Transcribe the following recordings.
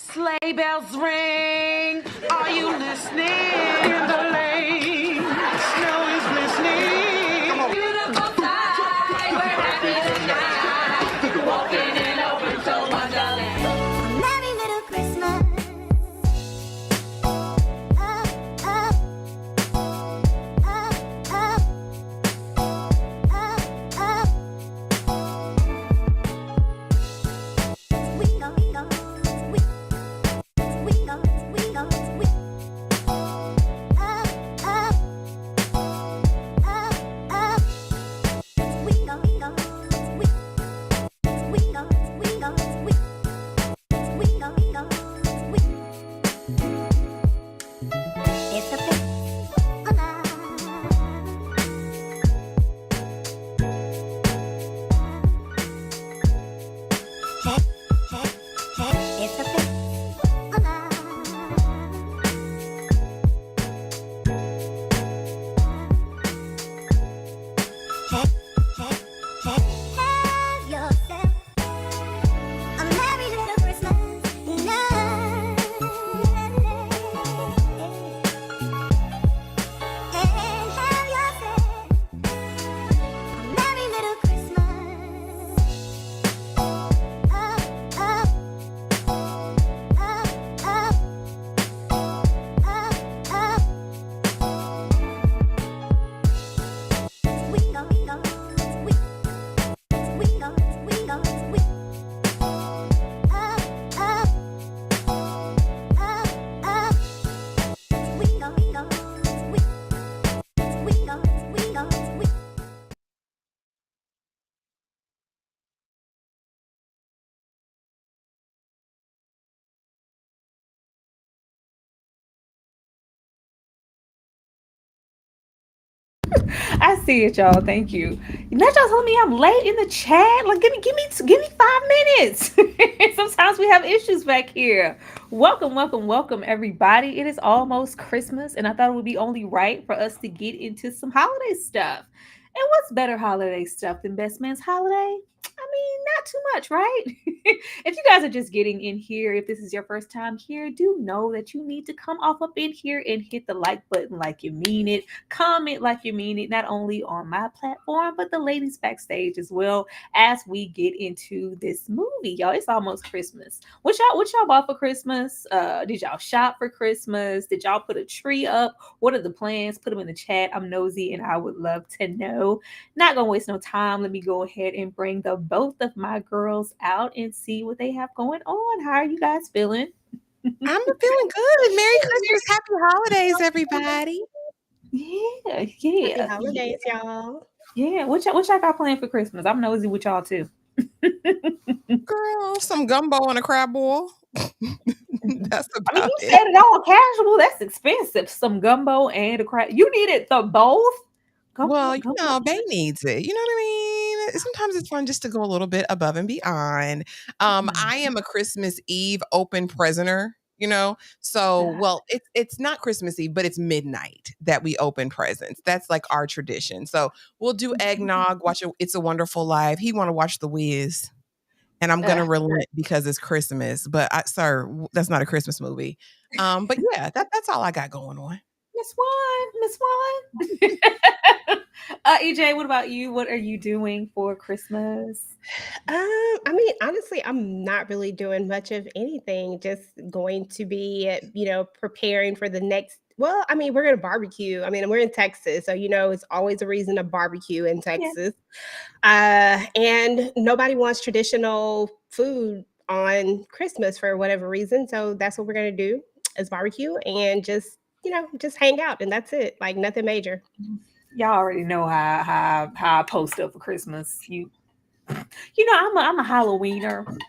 Sleigh bells ring. Are you listening? In the lane, snow is glistening. Beautiful sight. We're happy tonight. Walking in open to wonderland. A merry little Christmas. I see it, y'all. Thank you. Not y'all telling me I'm late in the chat. Like, give me 5 minutes. Sometimes we have issues back here. Welcome, welcome, welcome, everybody. It is almost Christmas, and I thought it would be only right for us to get into some holiday stuff. And what's better holiday stuff than Best Man's Holiday? I mean, not too much, right? If you guys are just getting in here, if this is your first time here, do know that you need to come off up in here and hit the like button like you mean it. Comment like you mean it, not only on my platform, but the ladies backstage as well as we get into this movie. Y'all, it's almost Christmas. What y'all bought for Christmas? Did y'all shop for Christmas? Did y'all put a tree up? What are the plans? Put them in the chat. I'm nosy and I would love to know. Not gonna waste no time. Let me go ahead and bring the both of my girls out and see what they have going on. How are you guys feeling? I'm feeling good. Merry Christmas. Happy holidays, everybody. Yeah, Happy yeah, holidays, y'all. yeah. What y'all got planned for Christmas? I'm nosy with y'all too. Girl, some gumbo and a crab boil. That's I mean, about you it. said it all casual. That's expensive. Some gumbo and a crab. You needed the both. Well, Gumbo. Bay needs it. You know what I mean? Sometimes it's fun just to go a little bit above and beyond. I am a Christmas Eve open presenter, you know? So, well, it's not Christmas Eve, but it's midnight that we open presents. That's like our tradition. So we'll do eggnog, watch It's a Wonderful Life. He want to watch The Wiz. And I'm gonna relent because it's Christmas, but sir, that's not a Christmas movie. But yeah, that's all I got going on. Miss One. EJ, what about you? What are you doing for Christmas? I mean, honestly, I'm not really doing much of anything. Just going to be, preparing for the next. Well, I mean, we're gonna barbecue. I mean, we're in Texas, so it's always a reason to barbecue in Yeah. Texas. And nobody wants traditional food on Christmas for whatever reason. So that's what we're gonna do is barbecue and just hang out, and that's it. Like nothing major. Y'all already know how I post up for Christmas. I'm a Halloweener.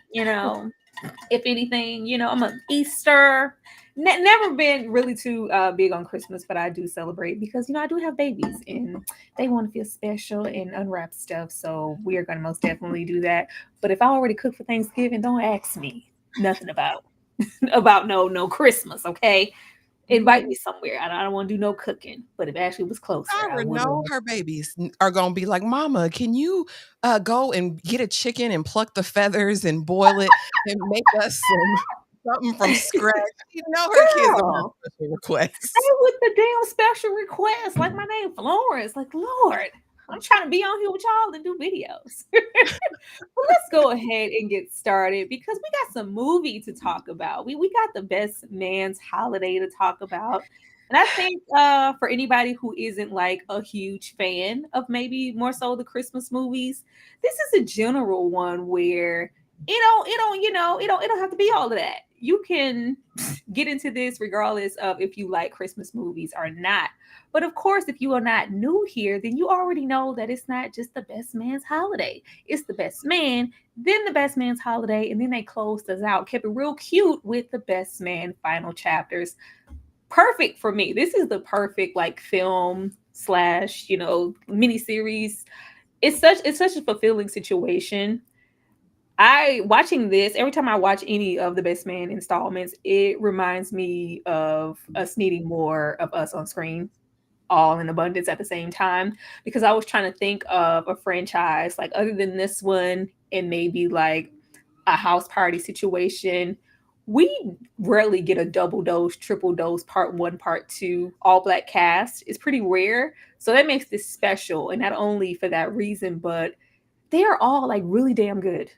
If anything, I'm a Easter. Never been really too big on Christmas, but I do celebrate because I do have babies and they want to feel special and unwrap stuff. So we are going to most definitely do that. But if I already cook for Thanksgiving, don't ask me nothing about no Christmas. Okay, invite me somewhere. I don't want to do no cooking. But if Ashley was closer, I I already would. know her babies are gonna be like, "Mama, can you go and get a chicken and pluck the feathers and boil it and make us some?" something from scratch. You know her kids don't have Girl, special requests. stay with the damn special request. Like my name Florence. Like Lord, I'm trying to be on here with y'all and do videos. Well, let's go ahead and get started because we got some movie to talk about. We got the best man's holiday to talk about. And I think for anybody who isn't like a huge fan of maybe more so the Christmas movies, this is a general one where it don't have to be all of that. You can get into this regardless of if you like Christmas movies or not. But of course, if you are not new here, then you already know that it's not just the best man's holiday. It's the best man, then the best man's holiday, and then they closed us out, kept it real cute with the best man final chapters. Perfect for me. This is the perfect like film slash, miniseries. It's such a fulfilling situation. I watching this every time I watch any of the Best Man installments, it reminds me of us needing more of us on screen, all in abundance at the same time. Because I was trying to think of a franchise like other than this one, and maybe like a house party situation. We rarely get a double dose, triple dose, part one, part two, all black cast. It's pretty rare. So that makes this special. And not only for that reason, but they are all like really damn good.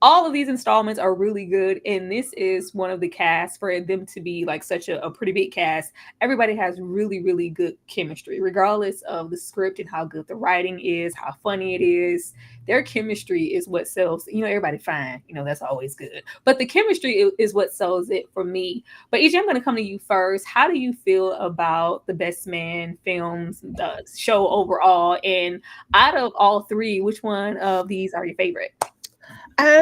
All of these installments are really good, and this is one of the casts for them to be like such a pretty big cast. Everybody has really, really good chemistry, regardless of the script and how good the writing is, how funny it is. Their chemistry is what sells. Everybody fine. That's always good, but the chemistry is what sells it for me. But EJ, I'm going to come to you first. How do you feel about the Best Man films show overall? And out of all three, which one of these are your favorite?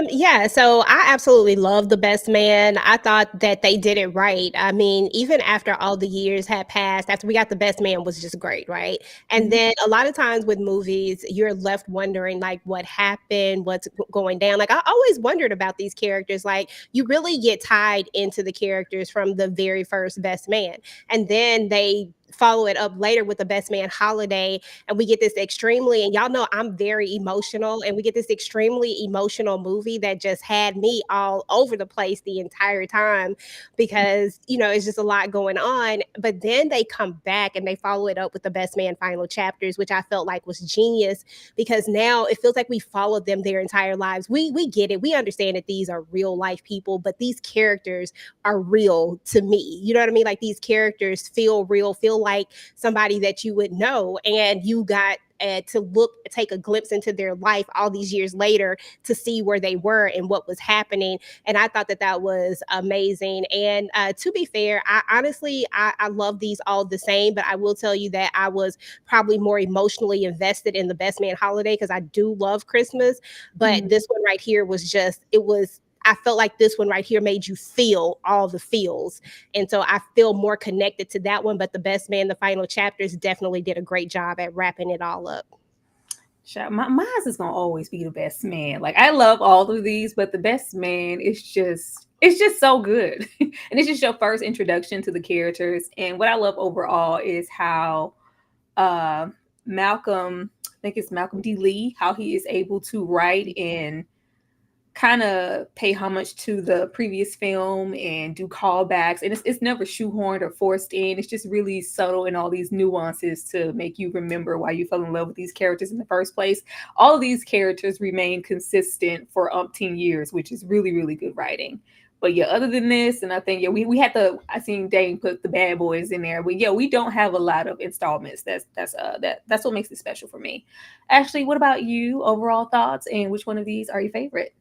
Yeah, so I absolutely love The Best Man. I thought that they did it right. I mean, even after all the years had passed, after we got The Best Man was just great, right? And then a lot of times with movies, you're left wondering like what happened, what's going down. Like I always wondered about these characters. Like you really get tied into the characters from the very first Best Man. And then they follow it up later with The Best Man Holiday, and we get this extremely, and y'all know I'm very emotional, and we get this extremely emotional movie that just had me all over the place the entire time because it's just a lot going on. But then they come back and they follow it up with The Best Man final chapters, which I felt like was genius because now it feels like we followed them their entire lives. We get it, we understand that these are real life people, but these characters are real to me. You know what I mean? Like these characters feel real, feel like somebody that you would know, and you got to take a glimpse into their life all these years later to see where they were and what was happening. And I thought that that was amazing. And to be fair, I honestly, I love these all the same, but I will tell you that I was probably more emotionally invested in The Best Man Holiday because I do love Christmas. But this one right here was I felt like this one right here made you feel all the feels. And so I feel more connected to that one. But The Best Man, the final chapters definitely did a great job at wrapping it all up. Mine is gonna always be The Best Man. Like I love all of these, but The Best Man is just so good. And it's just your first introduction to the characters. And what I love overall is how Malcolm, I think it's Malcolm D. Lee, how he is able to write and kind of pay homage to the previous film and do callbacks, and it's never shoehorned or forced in. It's just really subtle in all these nuances to make you remember why you fell in love with these characters in the first place. All of these characters remain consistent for umpteen years, which is really, really good writing. But yeah, other than this, and I think we had to. I seen Dane put the Bad Boys in there, but yeah, we don't have a lot of installments. That's what makes it special for me. Ashley, what about you? Overall thoughts, and which one of these are your favorite?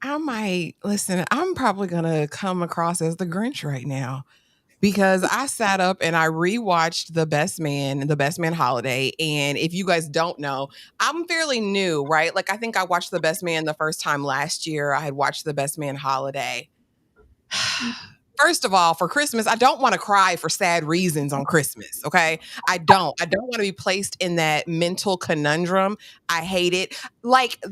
I'm probably going to come across as the Grinch right now because I sat up and I rewatched The Best Man, The Best Man Holiday. And if you guys don't know, I'm fairly new, right? Like I think I watched The Best Man the first time last year. I had watched The Best Man Holiday. First of all, for Christmas, I don't want to cry for sad reasons on Christmas, okay? I don't want to be placed in that mental conundrum. I hate it. Like,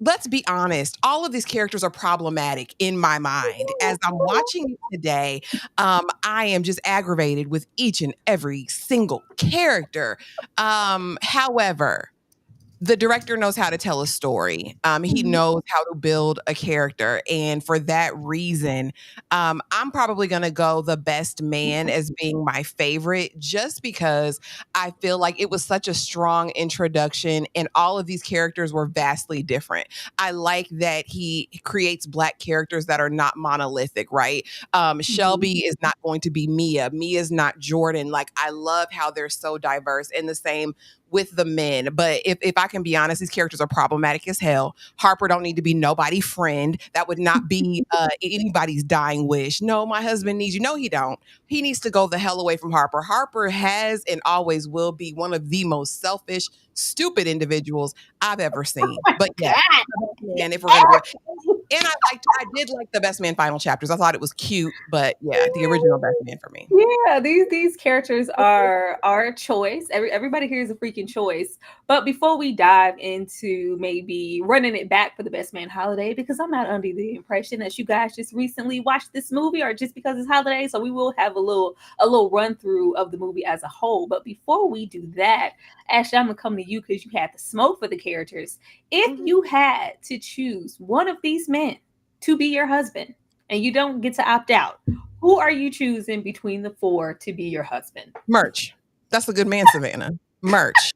let's be honest, all of these characters are problematic in my mind. As I'm watching it today, I am just aggravated with each and every single character. However, the director knows how to tell a story. He knows how to build a character. And for that reason, I'm probably going to go The Best Man as being my favorite, just because I feel like it was such a strong introduction and all of these characters were vastly different. I like that he creates Black characters that are not monolithic, right? Shelby is not going to be Mia. Mia's not Jordan. Like, I love how they're so diverse, and the same with the men. But if I can be honest, these characters are problematic as hell. Harper don't need to be nobody's friend. That would not be anybody's dying wish. No, my husband needs you. No, he don't. He needs to go the hell away from Harper. Harper has and always will be one of the most selfish, stupid individuals I've ever seen. But yeah, and if we're gonna go, and I did like the Best Man final chapters. I thought it was cute, but yeah, the original Best Man for me. Yeah, these characters are a choice. Everybody here is a freaking choice. But before we dive into maybe running it back for the Best Man holiday, because I'm not under the impression that you guys just recently watched this movie or just because it's holiday, so we will have a little run through of the movie as a whole. But before we do that, Ashley, I'm gonna come to you because you had the smoke for the characters. If you had to choose one of these men to be your husband, and you don't get to opt out, who are you choosing between the four to be your husband? Murch. That's a good man, Savannah. Murch.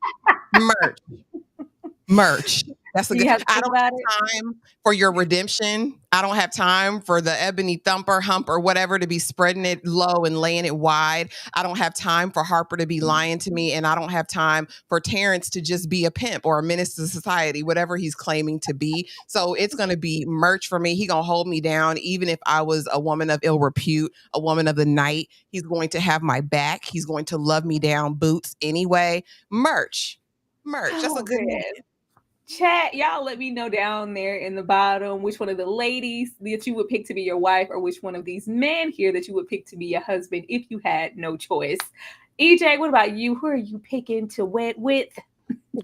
That's a good. I don't have time for your redemption. I don't have time for the ebony thumper hump or whatever to be spreading it low and laying it wide. I don't have time for Harper to be lying to me, and I don't have time for Terrence to just be a pimp or a menace to society, whatever he's claiming to be. So it's going to be Murch for me. He going to hold me down, even if I was a woman of ill repute, a woman of the night. He's going to have my back. He's going to love me down boots anyway. Murch. That's a good man. Chat, y'all let me know down there in the bottom which one of the ladies that you would pick to be your wife, or which one of these men here that you would pick to be your husband if you had no choice. EJ, what about you? Who are you picking to wed with?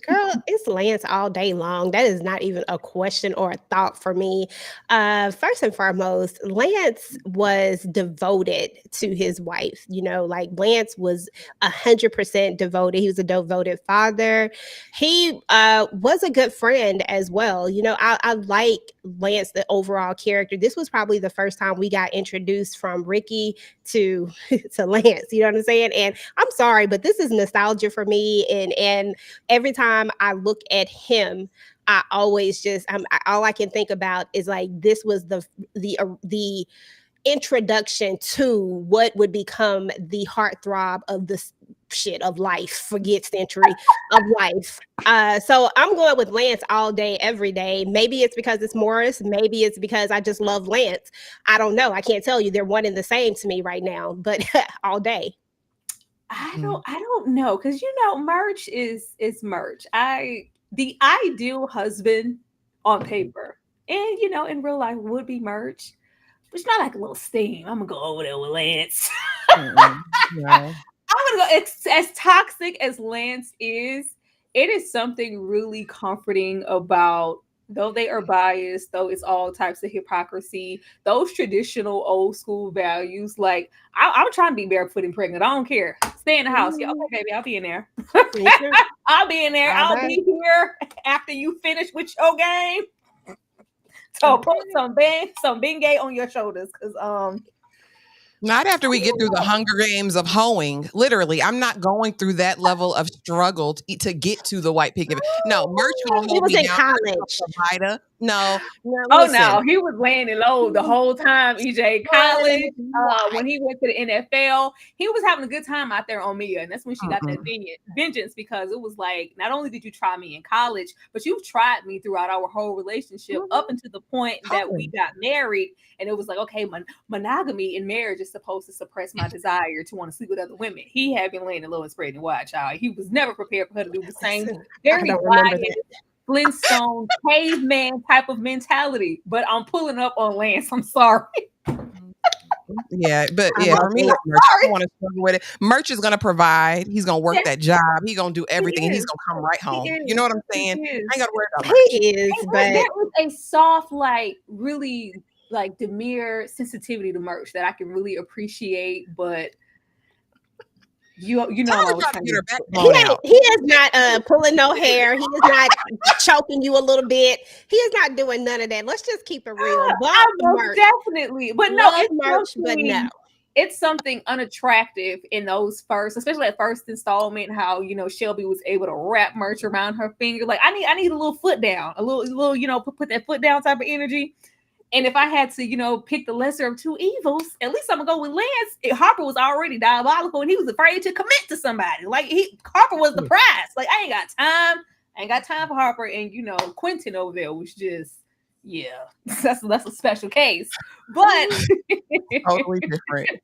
Girl, it's Lance all day long. That is not even a question or a thought for me. First and foremost, Lance was devoted to his wife. You know, like Lance was 100% devoted. He was a devoted father. He was a good friend as well. You know, I like Lance, the overall character. This was probably the first time we got introduced from Ricky to Lance. You know what I'm saying? And I'm sorry, but this is nostalgia for me. And every time I look at him, I always just all I can think about is like this was the introduction to what would become the heartthrob of the shit of life, forget century of life. So I'm going with Lance all day, every day. Maybe it's because it's Morris. Maybe it's because I just love Lance. I don't know. I can't tell you. They're one and the same to me right now, but all day. I don't know, because you know Murch is Murch. The ideal husband on paper, and you know in real life would be Murch, but it's not like a little steam. I'm gonna go over there with Lance. No. I'm gonna go. As toxic as Lance is, it is something really comforting about. Though they are biased, though it's all types of hypocrisy, those traditional old school values, like I'm trying to be barefoot and pregnant. I don't care. Stay in the house. Yeah, okay, baby, I'll be in there. I'll be in there. I'll be here after you finish with your game. So put some Bengay on your shoulders, because not after we get through the Hunger Games of hoeing. Literally, I'm not going through that level of struggle to get to the white picket. No, Murch gonna hold me down. College. No. Oh no, he was laying it low the whole time. EJ college, when he went to the NFL, he was having a good time out there on Mia, and that's when she got that vengeance, because it was like, not only did you try me in college, but you've tried me throughout our whole relationship up until the point that we got married, and it was like, okay, monogamy in marriage is supposed to suppress my desire to want to sleep with other women. He had been laying it low and spreading wide, child. He was never prepared for her to do the same. Very quiet, Flintstone caveman type of mentality, but I'm pulling up on Lance. I'm sorry. Yeah, but yeah, for me, Murch, I don't want to struggle with it. Murch is gonna provide. He's gonna work that job. He's gonna do everything, and he's gonna come right home. You know what I'm saying? I ain't gotta worry about Murch. He is, but there was a soft, like really like demure sensitivity to Murch that I can really appreciate, but You know I Tyler was tried to trying get her back to blown out. He is not pulling no hair. He is not choking you a little bit. He is not doing none of that. Let's just keep it real. But I most Merch, definitely, but no, love it's Merch, but something. no. It's something unattractive in those first, especially that first installment. How Shelby was able to wrap Merch around her finger. Like I need a little foot down, a little put that foot down type of energy. And if I had to, pick the lesser of two evils, at least I'm gonna go with Lance. Harper was already diabolical, and he was afraid to commit to somebody. Like Harper was the prize. Like I ain't got time. I ain't got time for Harper. And Quinton over there was just, yeah, that's a special case. But Totally different.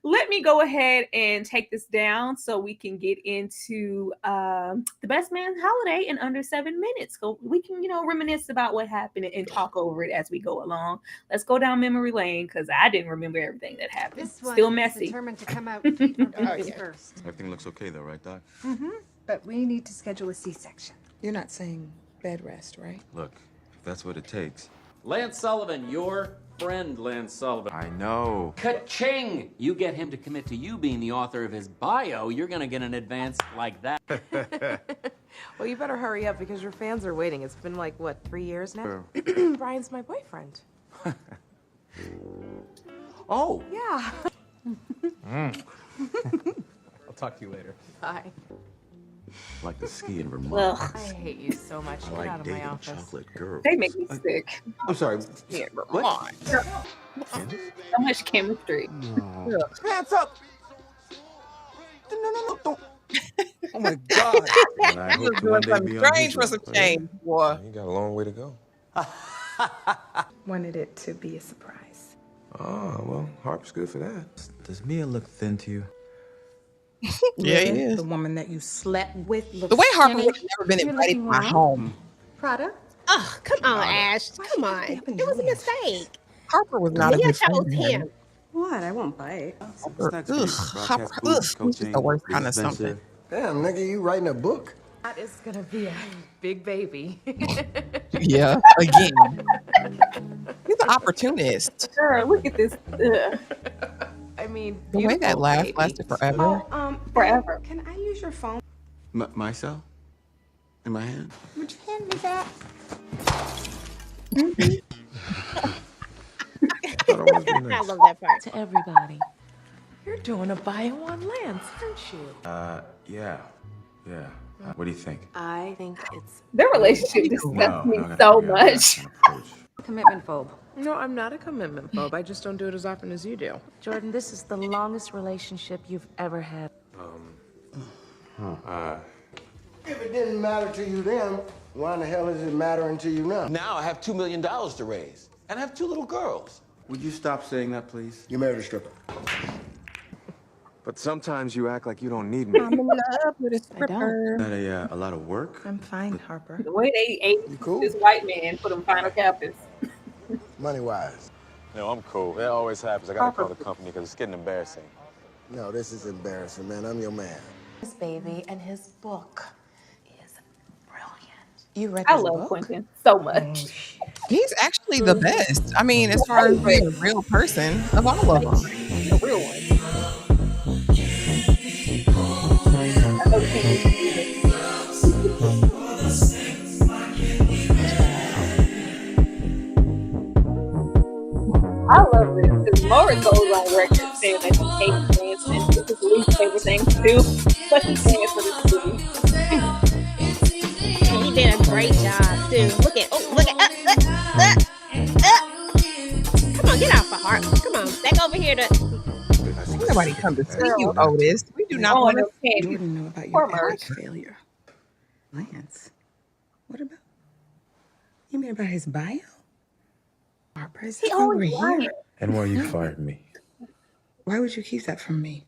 let me go ahead and take this down so we can get into the best man holiday in under 7 minutes. So we can, reminisce about what happened and talk over it as we go along. Let's go down memory lane because I didn't remember everything that happened. This one Still is messy. determined to come out first. Everything looks okay though, right, Doc? Mm-hmm. But we need to schedule a C-section. You're not saying bed rest, right? Look, if that's what it takes. Lance Sullivan, your friend Lance Sullivan. I know. Ka-ching! You get him to commit to you being the author of his bio, you're gonna get an advance like that. Well, you better hurry up because your fans are waiting. It's been like, what, 3 years now? Brian's my boyfriend. Oh! Yeah. I'll talk to you later. Bye. Like the ski in Vermont. Well, I hate you so much. I Get like out of my dating office. chocolate girls. they make me sick. I'm sorry. Yeah, What? So much chemistry. Hands up! No, don't. Oh my God. And I You was hope to doing one day something be on strange his for some level. change, boy. You got a long way to go. Wanted it to be a surprise. Oh, well, Harper's good for that. Does Mia look thin to you? Yeah, he is. The woman that you slept with. The way Harper would have never been invited to my home. Prada? Oh, come on, Ash. Come on. It was a mistake. Harper was not a Mia good friend chose to him. him. What? I won't bite. Harper, Harper, this is the worst kind of something. Damn, nigga, you writing a book? That is gonna be a big baby. Yeah, again. He's an opportunist. Girl, look at this. I mean, The way that beautiful laugh baby. lasted forever. Forever. Can I use your phone? My cell? In my hand? Would you hand me that? I love that part. To everybody. You're doing a bio on Lance, aren't you? Yeah. What do you think? I think it's Their relationship disgusts me No, so yeah, much. that approach. Commitment phobe. No, I'm not a commitment phobe. I just don't do it as often as you do. Jordan, this is the longest relationship you've ever had. If it didn't matter to you then, why in the hell is it mattering to you now? Now I have $2 million to raise, and I have 2 little girls. Would you stop saying that, please? You married a stripper. But sometimes you act like you don't need me. I'm in love with a stripper. Is that a lot of work? I'm fine, Harper. The way they ate You cool? this white man for them final captains. Money-wise. No, I'm cool. It always happens. I gotta call the company because it's getting embarrassing. No, this is embarrassing, man. I'm your man. His baby and his book is brilliant. You read I his love book? Quinton so much. He's actually the best. I mean, as far as being a real person, of all of them. The real one. I know I love this because Morris goes on record saying that he hates dancing. This is the least favorite thing to do, but he danced for this movie. And he did a great job too. Look at Come on, get off of Harper. Come on, back over here to. Nobody come to see you, Otis. We do not Oh, want to. no candy. Jordan know about Poor your past Merch. failure. Lance, what about? You mean about his bio? Harper, is He that over always lying. here? And why you fired me? Why would you keep that from me?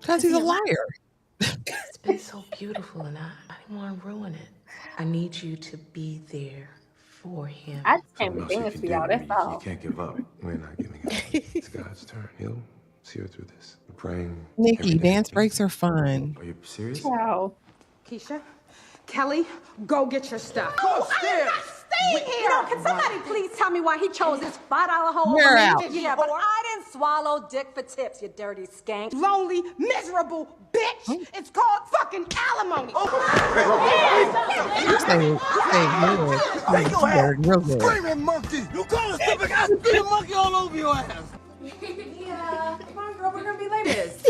Because he's a liar. It's been so beautiful and I didn't want to ruin it. I need you to be there for him. I just came to Something else dance you for y'all, can that's do. all. You can't give up. We're not giving up. It's God's turn. He'll see her through this. We're praying. Nikki, every day. dance breaks are fun. Are you serious? Wow. Keisha? Kelly, go get your stuff. Go upstairs. Stay here. Can somebody please tell me why he chose this $5 hole Wear over out. me? Yeah, but I didn't swallow dick for tips, you dirty skank. Lonely, miserable bitch. It's called fucking alimony. You say good. Real good. Screaming monkey! You call us stupid? I spit a monkey all over your ass! Yeah, come on, girl, we're gonna be ladies.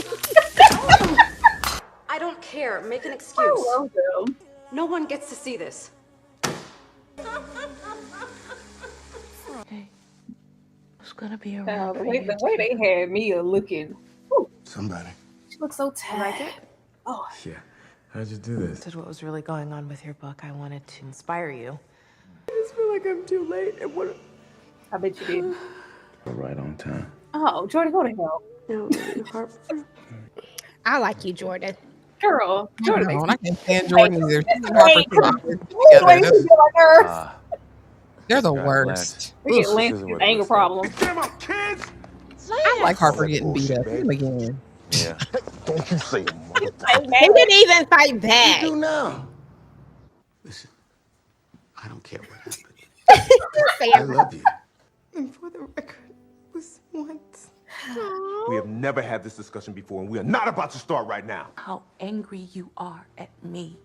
I don't care. Make an excuse. love them. No one gets to see this. Hey, it's gonna be The around for way, you the to way get they had Mia looking. Whew, Somebody. she looks so tired. Oh, Yeah. How'd you do this? Did what was really going on with your book. I wanted to inspire you. I just feel like I'm too late. And what? I bet you did. We're right on time. Oh, Jordan, go to hell. No, Harper. I like you, Jordan. Girl, Jordan makes I can't stand Jordan either. She and Harper Wait, together. wait, you get my nerves. They're the God, worst. We get This Lance isn't with what it anger looks like. problem. Come on, kids! I like Harper getting beat up. Him again. Yeah. Don't you say it, mother. He didn't even fight What back. you do now? Listen, I don't care what happened. I Sam. love you. And for the record, it was once. We have never had this discussion before, and we are not about to start right now. How angry you are at me.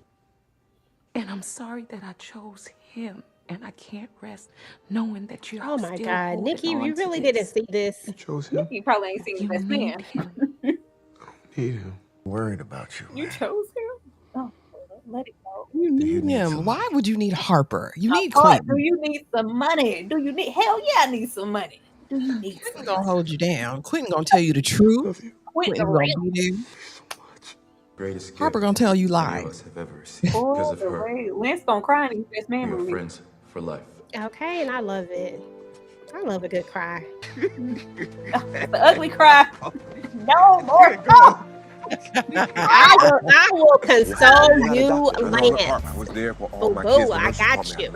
And I'm sorry that I chose him. And I can't rest knowing that you're Oh my still God, holding Nikki, on you to really this. didn't see this. You chose him. You probably ain't seen the You best need man. him. Need him. Worried about you. You chose him? Oh, let it go. You need him. Why would you need Harper? You need What? Quinton. Do you need some money? Do you need? Hell yeah, I need some money. Do you need Quinton some gonna money? hold you down. Quinton gonna tell you the truth. Love you. Quit the Quinton gonna be there. Greatest gift Harper gonna tell you any lies. of us have ever received Oh, because of the her. way Lance gonna cry in his best We man are movie. friends for life. Okay, and I love it. I love a good cry. The ugly cry. No more. No. I will console you, I Lance. was there for all my Boo-boo, kids. I got you.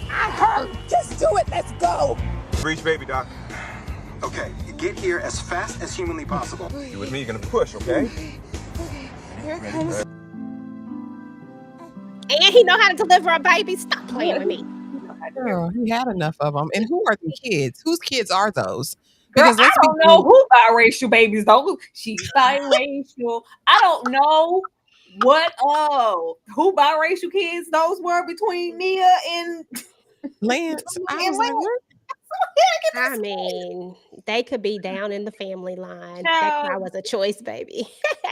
I hurt. Just do it. Let's go. Breach, baby, doc. Okay, get here as fast as humanly possible. You with me? You're gonna push, okay? Here it comes. And he know how to deliver a baby. Stop playing with me. Girl, he had enough of them. And who are the kids? Whose kids are those? Girl, Because I let's be don't know who biracial babies though. She's biracial. I don't know what who biracial kids those were between Nia and Lance. I was like, Lance. what? I mean, they could be down in the family line. That Child. cry was a choice, baby.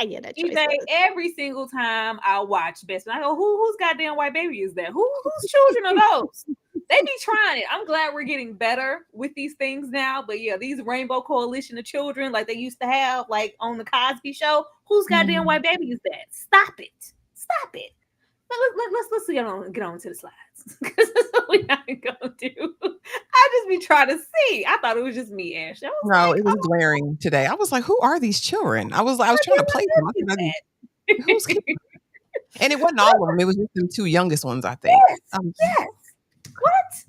Yeah, that choice. EBay, Was. every single time I watch Best Friend, I go, whose goddamn white baby is that? Whose children are those? They be trying it. I'm glad we're getting better with these things now. But yeah, these Rainbow Coalition of children, like they used to have, like on the Cosby Show, whose goddamn white baby is that? Stop it! Stop it! Let's get on to the slides because that's what we're not gonna do. I just be trying to see. I thought it was just me, Ash. No, it was glaring today. I was like, who are these children? I was trying to place them. Who's and it wasn't all of them. It was just the two youngest ones, I think. Yes. What?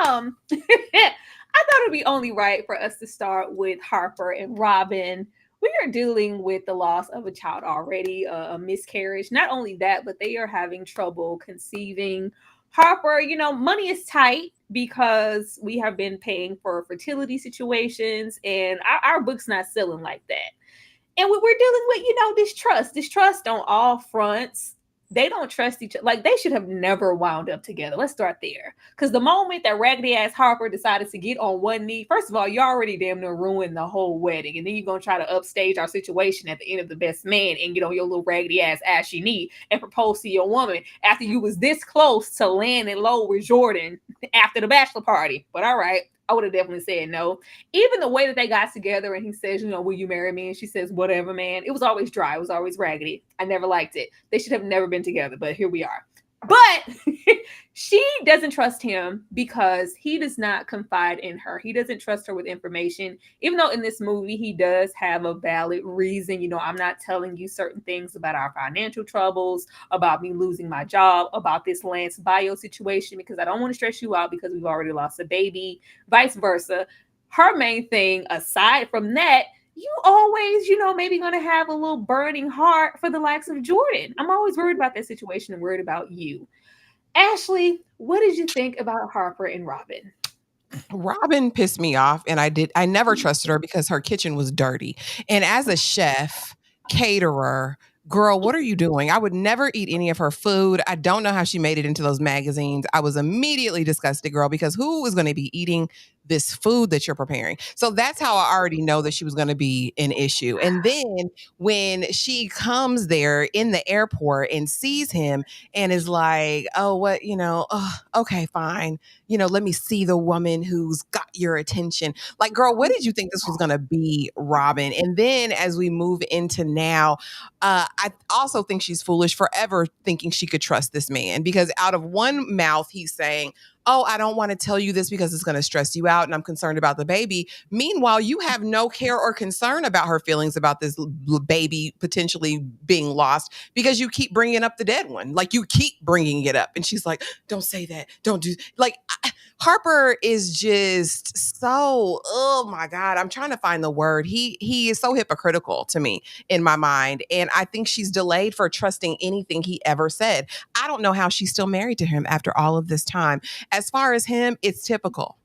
I thought it'd be only right for us to start with Harper and Robyn. We are dealing with the loss of a child already, a miscarriage. Not only that, but they are having trouble conceiving. Harper, money is tight because we have been paying for fertility situations and our book's not selling like that. And we're dealing with, distrust on all fronts. They don't trust each other. Like they should have never wound up together. Let's start there. Because the moment that raggedy ass Harper decided to get on one knee, first of all, you already damn near ruined the whole wedding. And then you're going to try to upstage our situation at the end of the best man and get on your little raggedy ass ashy knee and propose to your woman after you was this close to landing low with Jordan after the bachelor party. But all right. I would have definitely said no. Even the way that they got together and he says, will you marry me? And she says, whatever, man. It was always dry. It was always raggedy. I never liked it. They should have never been together, but here we are. But she doesn't trust him because he does not confide in her. He doesn't trust her with information, even though in this movie, he does have a valid reason. I'm not telling you certain things about our financial troubles, about me losing my job, about this Lance bio situation, because I don't want to stress you out because we've already lost a baby, vice versa. Her main thing, aside from that, you always, maybe going to have a little burning heart for the likes of Jordan. I'm always worried about that situation and worried about you. Ashley, what did you think about Harper and Robyn? Robyn pissed me off, and I never trusted her because her kitchen was dirty. And as a chef, caterer, girl, what are you doing? I would never eat any of her food. I don't know how she made it into those magazines. I was immediately disgusted, girl, because who is going to be eating this food that you're preparing? So that's how I already know that she was going to be an issue. And then when she comes there in the airport and sees him and is like, oh, what, okay, fine. Let me see the woman who's got your attention. Like, girl, what did you think this was going to be, Robyn? And then as we move into now, I also think she's foolish for ever thinking she could trust this man, because out of one mouth, he's saying, oh, I don't want to tell you this because it's going to stress you out and I'm concerned about the baby. Meanwhile, you have no care or concern about her feelings about this baby potentially being lost because you keep bringing up the dead one. Like, you keep bringing it up. And she's like, don't say that. Don't do, like, Harper is just so, oh my God, I'm trying to find the word. He is so hypocritical to me in my mind. And I think she's delayed for trusting anything he ever said. I don't know how she's still married to him after all of this time. As far as him, it's typical.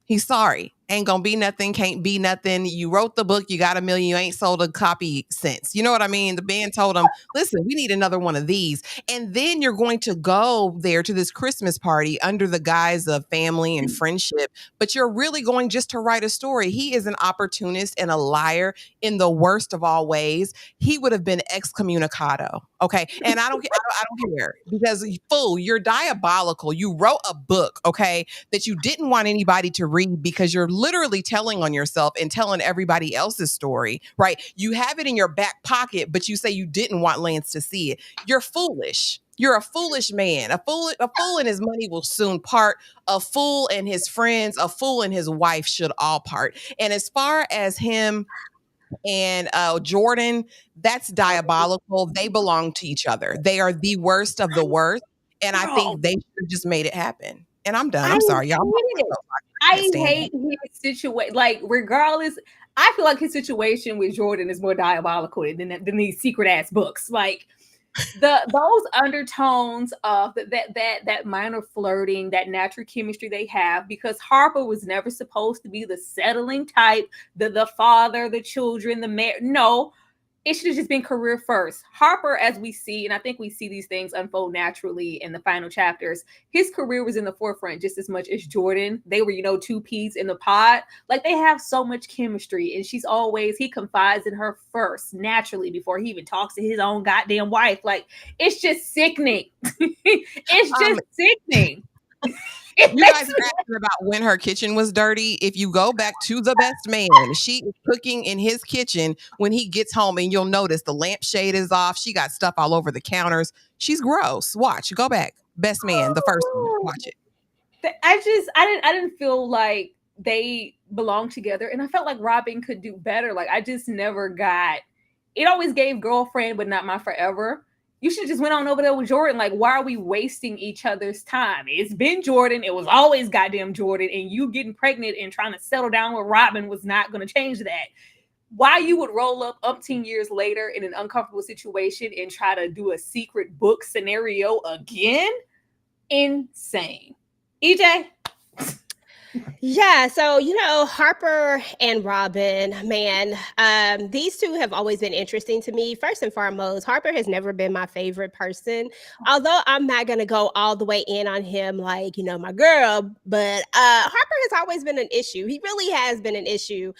He's sorry. Ain't gonna be nothing, can't be nothing. You wrote the book, you got 1 million, you ain't sold a copy since. You know what I mean? The band told him, listen, we need another one of these. And then you're going to go there to this Christmas party under the guise of family and friendship, but you're really going just to write a story. He is an opportunist and a liar in the worst of all ways. He would have been excommunicado. Okay. And I don't care, because fool, you're diabolical. You wrote a book, okay, that you didn't want anybody to read because you're literally telling on yourself and telling everybody else's story, right? You have it in your back pocket, but you say you didn't want Lance to see it. You're foolish. You're a foolish man. A fool and his money will soon part. A fool and his friends, a fool and his wife should all part. And as far as him and Jordan, that's diabolical. They belong to each other. They are the worst of the worst. And I think they should have just made it happen. And I'm done. I'm sorry, y'all. I hate his situation. Like, regardless, I feel like his situation with Jordan is more diabolical than these secret ass books. Like, those undertones of that minor flirting, that natural chemistry they have, because Harper was never supposed to be the settling type, the father, the children, the man. No, it should have just been career first. Harper, as we see, and I think we see these things unfold naturally in the final chapters, his career was in the forefront just as much as Jordan. They were, two peas in the pod. Like, they have so much chemistry, and he confides in her first, naturally, before he even talks to his own goddamn wife. Like, it's just sickening. It's just sickening. You guys are asking about when her kitchen was dirty. If you go back to The Best Man, she is cooking in his kitchen when he gets home, and you'll notice the lampshade is off. She got stuff all over the counters. She's gross. Watch. Go back. Best Man, the first one. Watch it. I didn't feel like they belonged together, and I felt like Robyn could do better. Like, I just never got it. Always gave girlfriend, but not my forever. You should just went on over there with Jordan. Like, why are we wasting each other's time? It's been Jordan. It was always goddamn Jordan. And you getting pregnant and trying to settle down with Robyn was not going to change that. Why you would roll up umpteen years later in an uncomfortable situation and try to do a secret book scenario again? Insane. EJ? Yeah, so Harper and Robyn, man, these two have always been interesting to me. First and foremost, Harper has never been my favorite person, although I'm not gonna go all the way in on him like my girl. But Harper has always been an issue. He really has been an issue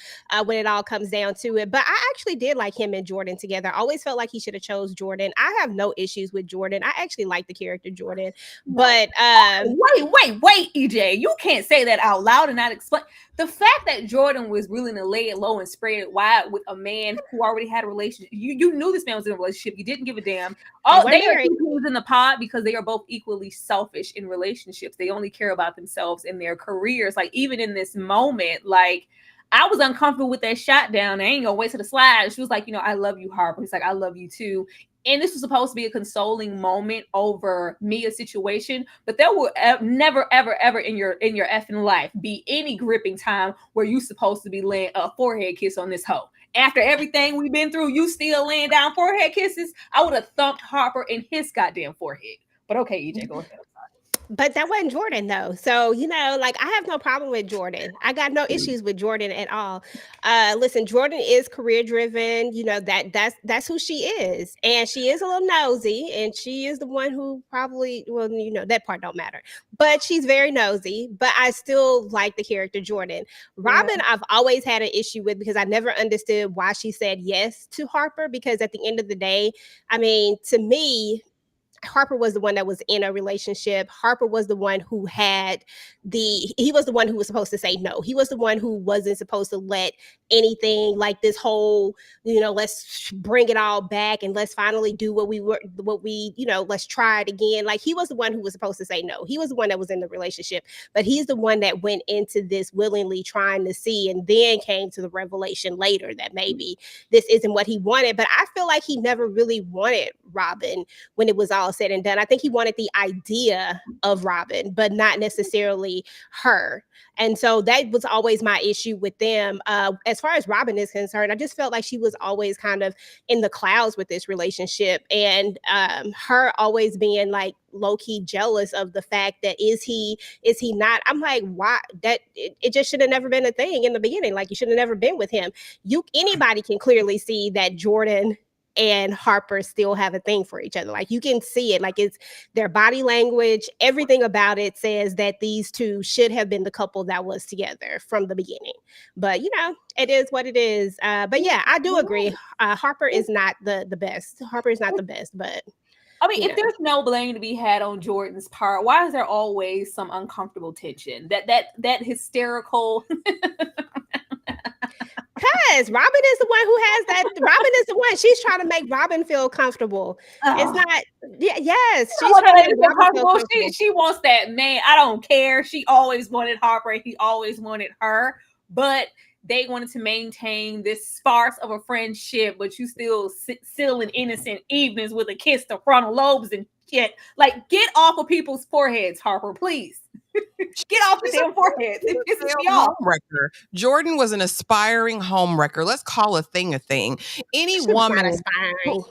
when it all comes down to it. But I actually did like him and Jordan together. I always felt like he should have chose Jordan. I have no issues with Jordan. I actually like the character Jordan. But wait, EJ, you can't say that out loud and not explain the fact that Jordan was willing to lay it low and spread it wide with a man who already had a relationship. You knew this man was in a relationship. You didn't give a damn. Oh, they are equals in the pod because they are both equally selfish in relationships. They only care about themselves and their careers. Like, even in this moment, like, I was uncomfortable with that shot down. I ain't gonna wait to the slide. She was like, I love you, Harper. He's like, I love you too. And this was supposed to be a consoling moment over Mia's situation, but there will never, ever, ever in your effing life be any gripping time where you supposed to be laying a forehead kiss on this hoe. After everything we've been through, you still laying down forehead kisses? I would have thumped Harper in his goddamn forehead. But okay, EJ, go ahead. But that wasn't Jordan though. So, like I have no problem with Jordan. I got no issues with Jordan at all. Listen, Jordan is career driven, that's who she is. And she is a little nosy, and she is the one who probably, well, that part don't matter. But she's very nosy, but I still like the character Jordan. Robyn, I've always had an issue with because I never understood why she said yes to Harper, because at the end of the day, I mean, to me, Harper was the one that was in a relationship. Harper was the one who he was the one who was supposed to say no. He was the one who wasn't supposed to let anything like this whole, let's bring it all back and let's finally do let's try it again. Like, he was the one who was supposed to say no. He was the one that was in the relationship, but he's the one that went into this willingly trying to see, and then came to the revelation later that maybe this isn't what he wanted. But I feel like he never really wanted Robyn when it was all said and done. I think he wanted the idea of Robyn, but not necessarily her. And so that was always my issue with them. As far as Robyn is concerned, I just felt like she was always kind of in the clouds with this relationship, and her always being like low-key jealous of the fact that is he not. I'm like, why? That it just should have never been a thing in the beginning. Like, you should have never been with him. Anybody can clearly see that Jordan and Harper still have a thing for each other. Like, you can see it. Like, it's their body language, everything about it says that these two should have been the couple that was together from the beginning. But it is what it is. But yeah, I do agree. Harper is not the best. Harper is not the best, but I mean, if there's no blame to be had on Jordan's part, why is there always some uncomfortable tension? That hysterical. Because Robyn is the one who has that. Robyn is the one. She's trying to make Robyn feel comfortable. It's not. Yes, she's trying to make Robyn feel comfortable. She wants that man. I don't care. She always wanted Harper. He always wanted her. But they wanted to maintain this sparse of a friendship, but you still in innocent evenings with a kiss to frontal lobes and shit. Like, get off of people's foreheads, Harper, please. Get off the damn foreheads. It pisses me off. Homewrecker. Jordan was an aspiring homewrecker. Let's call a thing a thing. Any woman aspiring.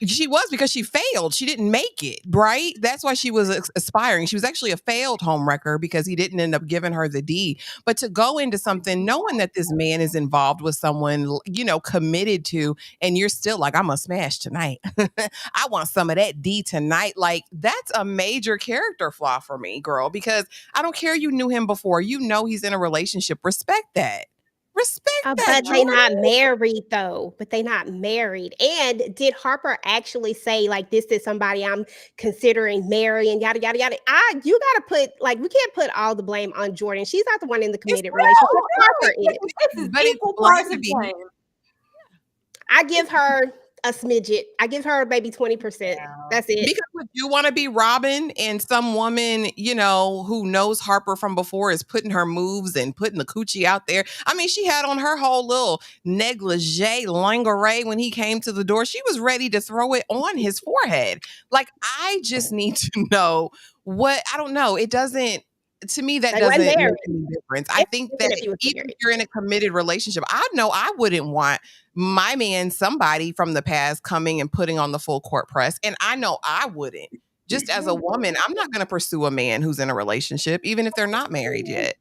She was, because she failed. She didn't make it, right? That's why she was aspiring. She was actually a failed homewrecker because he didn't end up giving her the D. But to go into something knowing that this man is involved with someone, committed to, and you're still like, I'm gonna smash tonight. I want some of that D tonight. Like, that's a major character flaw for me, girl, because I don't care you knew him before. He's in a relationship. Respect that. Respect that. But they not married though. But they not married. And did Harper actually say, like, this is somebody I'm considering marrying, yada yada yada? You gotta put, like, we can't put all the blame on Jordan. She's not the one in the committed relationship. Harper is. But equal parts of blame. I give her a smidget. I give her maybe 20%. That's it. Because would you want to be Robyn, and some woman, who knows Harper from before is putting her moves and putting the coochie out there? I mean, she had on her whole little negligee lingerie when he came to the door. She was ready to throw it on his forehead. Like, I just need to know I don't know. It doesn't, to me, that doesn't make any difference. I think that even if you're in a committed relationship, I know I wouldn't want my man, somebody from the past, coming and putting on the full court press. And I know I wouldn't. Just as a woman, I'm not going to pursue a man who's in a relationship, even if they're not married yet.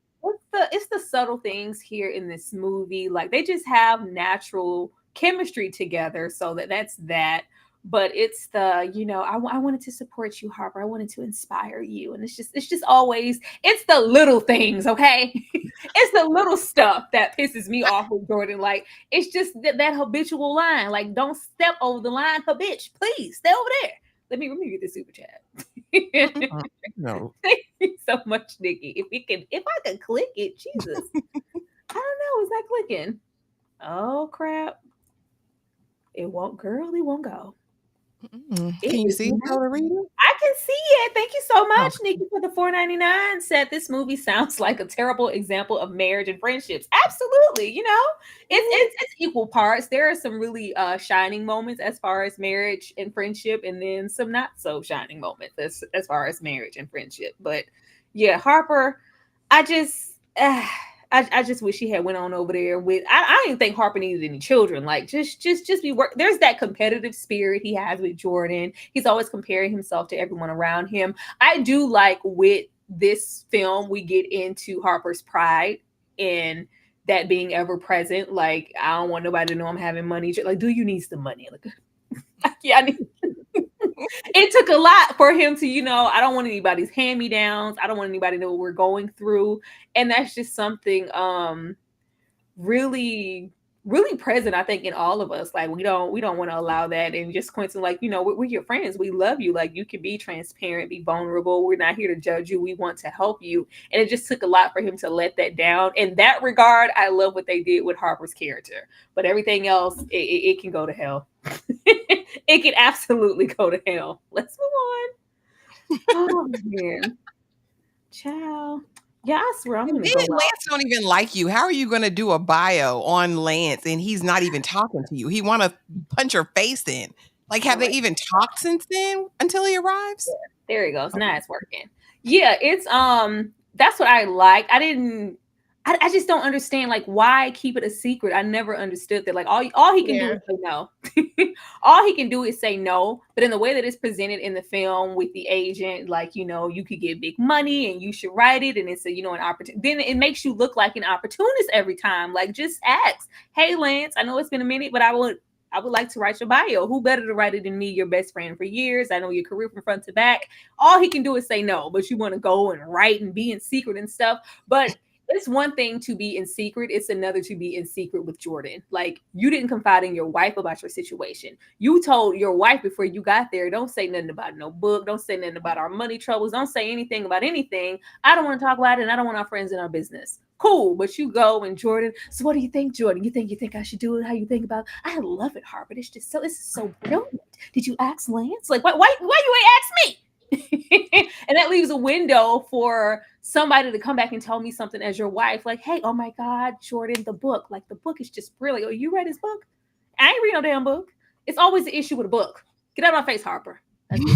It's the subtle things here in this movie. Like, they just have natural chemistry together. So that's that. But it's the, I wanted to support you, Harper. I wanted to inspire you. And it's just always, it's the little things, okay? It's the little stuff that pisses me off with Jordan. Like, it's just that habitual line. Like, don't step over the line, bitch. Please, stay over there. Let me get the super chat. No. Thank you so much, Nikki. If I could click it, Jesus. I don't know. Is that clicking? Oh, crap. It won't go. Can you see it, Rita? I can see it. Thank you so much, Nikki, for the $4.99. Said this movie sounds like a terrible example of marriage and friendships. Absolutely, it's equal parts. There are some really shining moments as far as marriage and friendship, and then some not so shining moments as far as marriage and friendship. But yeah, Harper, I just I just wish he had went on over there with. I didn't think Harper needed any children. Like just be work. There's that competitive spirit he has with Jordan. He's always comparing himself to everyone around him. I do like with this film we get into Harper's pride and that being ever present. Like I don't want nobody to know I'm having money. Like, do you need some money? Like, yeah, I need. It took a lot for him to, I don't want anybody's hand-me-downs. I don't want anybody to know what we're going through. And that's just something really, really present, I think, in all of us. Like we don't want to allow that. And just Quinton, like, we're your friends. We love you. Like you can be transparent, be vulnerable. We're not here to judge you. We want to help you. And it just took a lot for him to let that down. In that regard, I love what they did with Harper's character. But everything else, it can go to hell. It can absolutely go to hell. Let's move on. Oh man, ciao. Yeah, I swear I'm gonna go. Lance don't even like you. How are you gonna do a bio on Lance and he's not even talking to you? He want to punch your face in. Like, have they even talked since then until he arrives? Yeah, there he goes. Now it's working. Yeah, it's that's what I like. I just don't understand, like, why keep it a secret? I never understood that. Like, all he can do is say no. All he can do is say no. But in the way that it's presented in the film with the agent, like, you could get big money and you should write it. And it's an opportunity. Then it makes you look like an opportunist every time. Like, just ask, hey, Lance, I know it's been a minute, but I would like to write your bio. Who better to write it than me, your best friend for years? I know your career from front to back. All he can do is say no, but you want to go and write and be in secret and stuff. But it's one thing to be in secret. It's another to be in secret with Jordan. Like, you didn't confide in your wife about your situation. You told your wife before you got there, don't say nothing about no book. Don't say nothing about our money troubles. Don't say anything about anything. I don't want to talk about it, and I don't want our friends in our business. Cool, but you go and Jordan. So what do you think, Jordan? You think I should do it? How you think about it? I love it, Harper. It's so brilliant. Did you ask Lance? Like, why you ain't ask me? And that leaves a window for somebody to come back and tell me something as your wife, like, hey, oh my God, Jordan, the book is just brilliant. Oh, you read his book? I ain't read no damn book. It's always the issue with a book. Get out of my face, Harper. I'm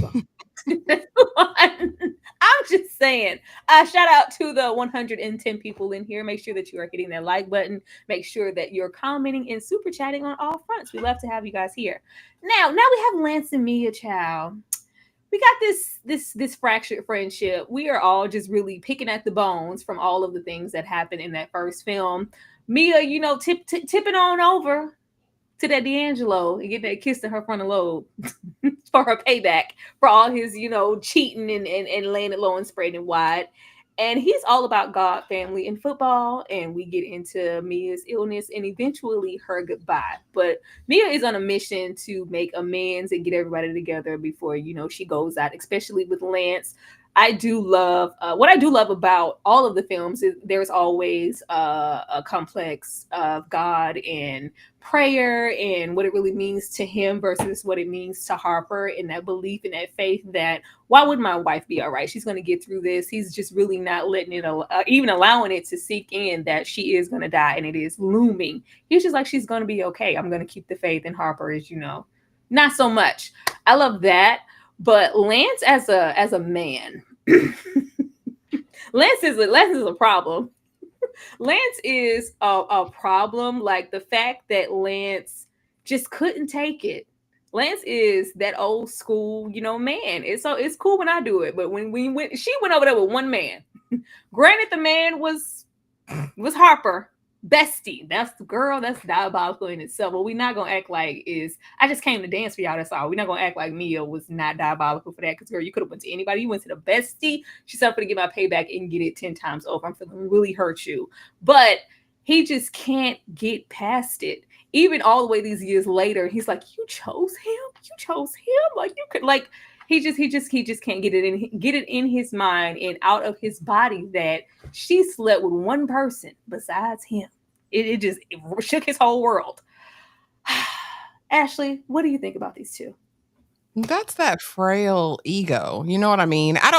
just saying. Shout out to the 110 people in here. Make sure that you are hitting that like button. Make sure that you're commenting and super chatting on all fronts. We love to have you guys here. Now we have Lance and Mia, child. We got this fractured friendship. We are all just really picking at the bones from all of the things that happened in that first film. Mia, tipping on over to that D'Angelo and get that kiss to her frontal lobe for her payback for all his, cheating and laying it low and spreading wide. And he's all about God, family, and football. And we get into Mia's illness and eventually her goodbye. But Mia is on a mission to make amends and get everybody together before, she goes out, especially with Lance. I do love what I do love about all of the films is there's always a complex of God and prayer and what it really means to him versus what it means to Harper, and that belief and that faith that why would my wife be all right? She's going to get through this. He's just really not letting it, even allowing it to sink in that she is going to die and it is looming. He's just like, she's going to be okay. I'm going to keep the faith. And Harper is, not so much. I love that. But Lance as a man, Lance is a problem. Lance is a problem. Like the fact that Lance just couldn't take it. Lance is that old school, man. It's cool when I do it, but when she went over there with one man. Granted, the man was Harper. Bestie, that's the girl, that's diabolical in itself. But we're not gonna act like I just came to dance for y'all. That's all. We're not gonna act like Mia was not diabolical for that. Because girl, you could have went to anybody. You went to the bestie. She said I'm gonna get my payback and get it 10 times over. I'm feeling really hurt you. But he just can't get past it. Even all the way these years later, he's like, you chose him. You chose him. Like you could like. He just can't get it in his mind and out of his body that she slept with one person besides him. It shook his whole world. Ashley, what do you think about these two? That's that frail ego. You know what I mean? I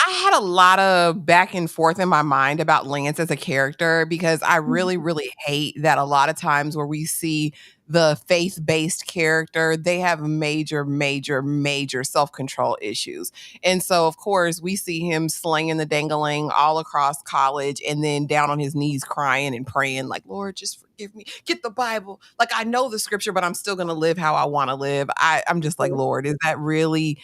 had a lot of back and forth in my mind about Lance as a character because I really, really hate that a lot of times where we see the faith-based character, they have major, major, major self-control issues. And so, of course, we see him slinging the dangling all across college and then down on his knees crying and praying like, Lord, just forgive me. Get the Bible. Like, I know the scripture, but I'm still going to live how I want to live. I'm just like, Lord, is that really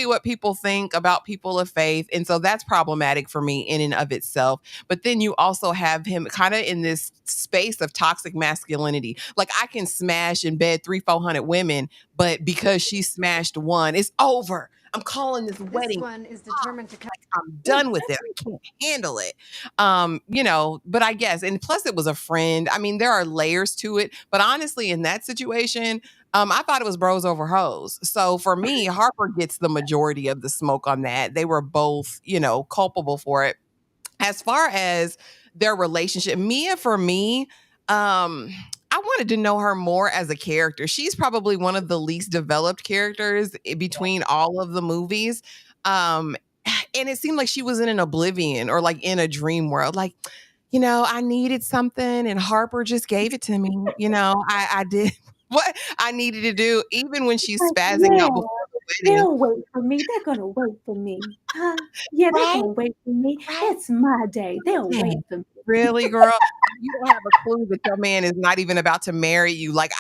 what people think about people of faith? And so that's problematic for me in and of itself. But then you also have him kind of in this space of toxic masculinity. Like, I can smash in bed 300-400 women, but because she smashed one, it's over. I'm calling this wedding. One is determined to I'm done with it. I can't handle it. But I guess, and plus it was a friend. I mean, there are layers to it. But honestly, in that situation, I thought it was bros over hoes. So for me, Harper gets the majority of the smoke on that. They were both, culpable for it. As far as their relationship, Mia, for me, I wanted to know her more as a character. She's probably one of the least developed characters between all of the movies. And it seemed like she was in an oblivion or like in a dream world. Like, I needed something and Harper just gave it to me. I did what I needed to do, even when she's spazzing out before the wedding. They'll wait for me. They're going to wait for me. Huh? Yeah, they're going to wait for me. It's my day. They'll wait for me. Really, girl? You don't have a clue that your man is not even about to marry you. Like,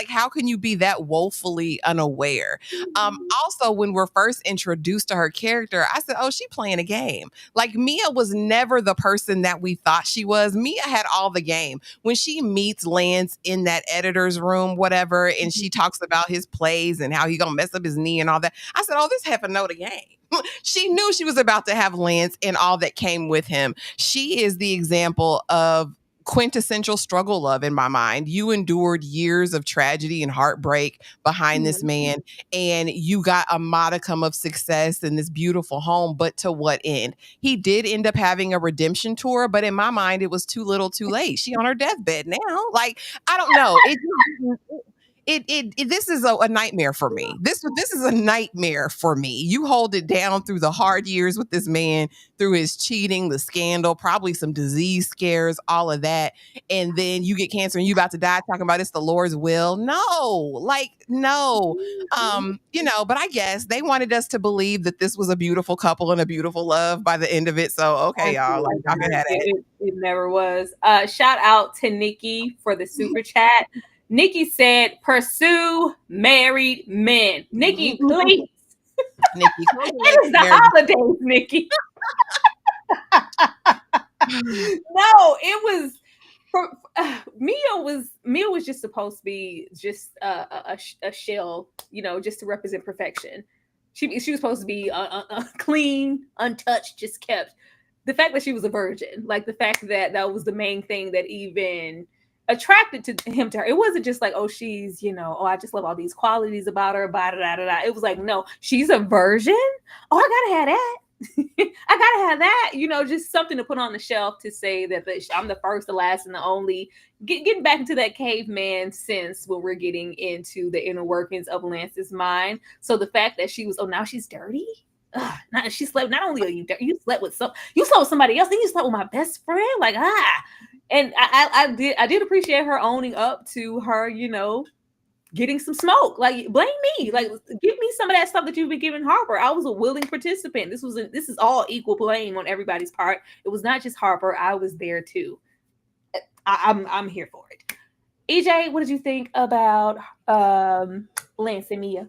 how can you be that woefully unaware? Also, when we're first introduced to her character, I said, oh, she playing a game. Like, Mia was never the person that we thought she was. Mia had all the game. When she meets Lance in that editor's room, whatever, and she talks about his plays and how he gonna mess up his knee and all that, I said, oh, this heifer know the game. She knew she was about to have Lance and all that came with him. She is the example of quintessential struggle love in my mind. You endured years of tragedy and heartbreak behind this man, and you got a modicum of success in this beautiful home, but to what end? He did end up having a redemption tour, but in my mind, it was too little too late. She on her deathbed now. Like, I don't know. This is a nightmare for me. This is a nightmare for me. You hold it down through the hard years with this man, through his cheating, the scandal, probably some disease scares, all of that. And then you get cancer and you about to die talking about it's the Lord's will. No. But I guess they wanted us to believe that this was a beautiful couple and a beautiful love by the end of it. So, okay, y'all, like, y'all can have it. It never was. Shout out to Nikki for the super chat. Nikki said, pursue married men. Nikki, please. Nikki, it is the holidays, Nikki. No, it was Mia was just supposed to be just a shell, just to represent perfection. She was supposed to be clean, untouched, just kept. The fact that she was a virgin, like the fact that was the main thing that even attracted to him to her. It wasn't just like, oh, she's, I just love all these qualities about her. It was like, no, she's a virgin. Oh, I gotta have that. I gotta have that. Just something to put on the shelf to say that I'm the first, the last, and the only. Getting back into that caveman sense when we're getting into the inner workings of Lance's mind. So the fact that she was, now she's dirty. She slept. Not only are you dirty, you slept with somebody else. Then you slept with my best friend. Like, And I did appreciate her owning up to her, getting some smoke. Like, blame me. Like, give me some of that stuff that you've been giving Harper. I was a willing participant. This is all equal blame on everybody's part. It was not just Harper. I was there too. I'm here for it. EJ, what did you think about Lance and Mia?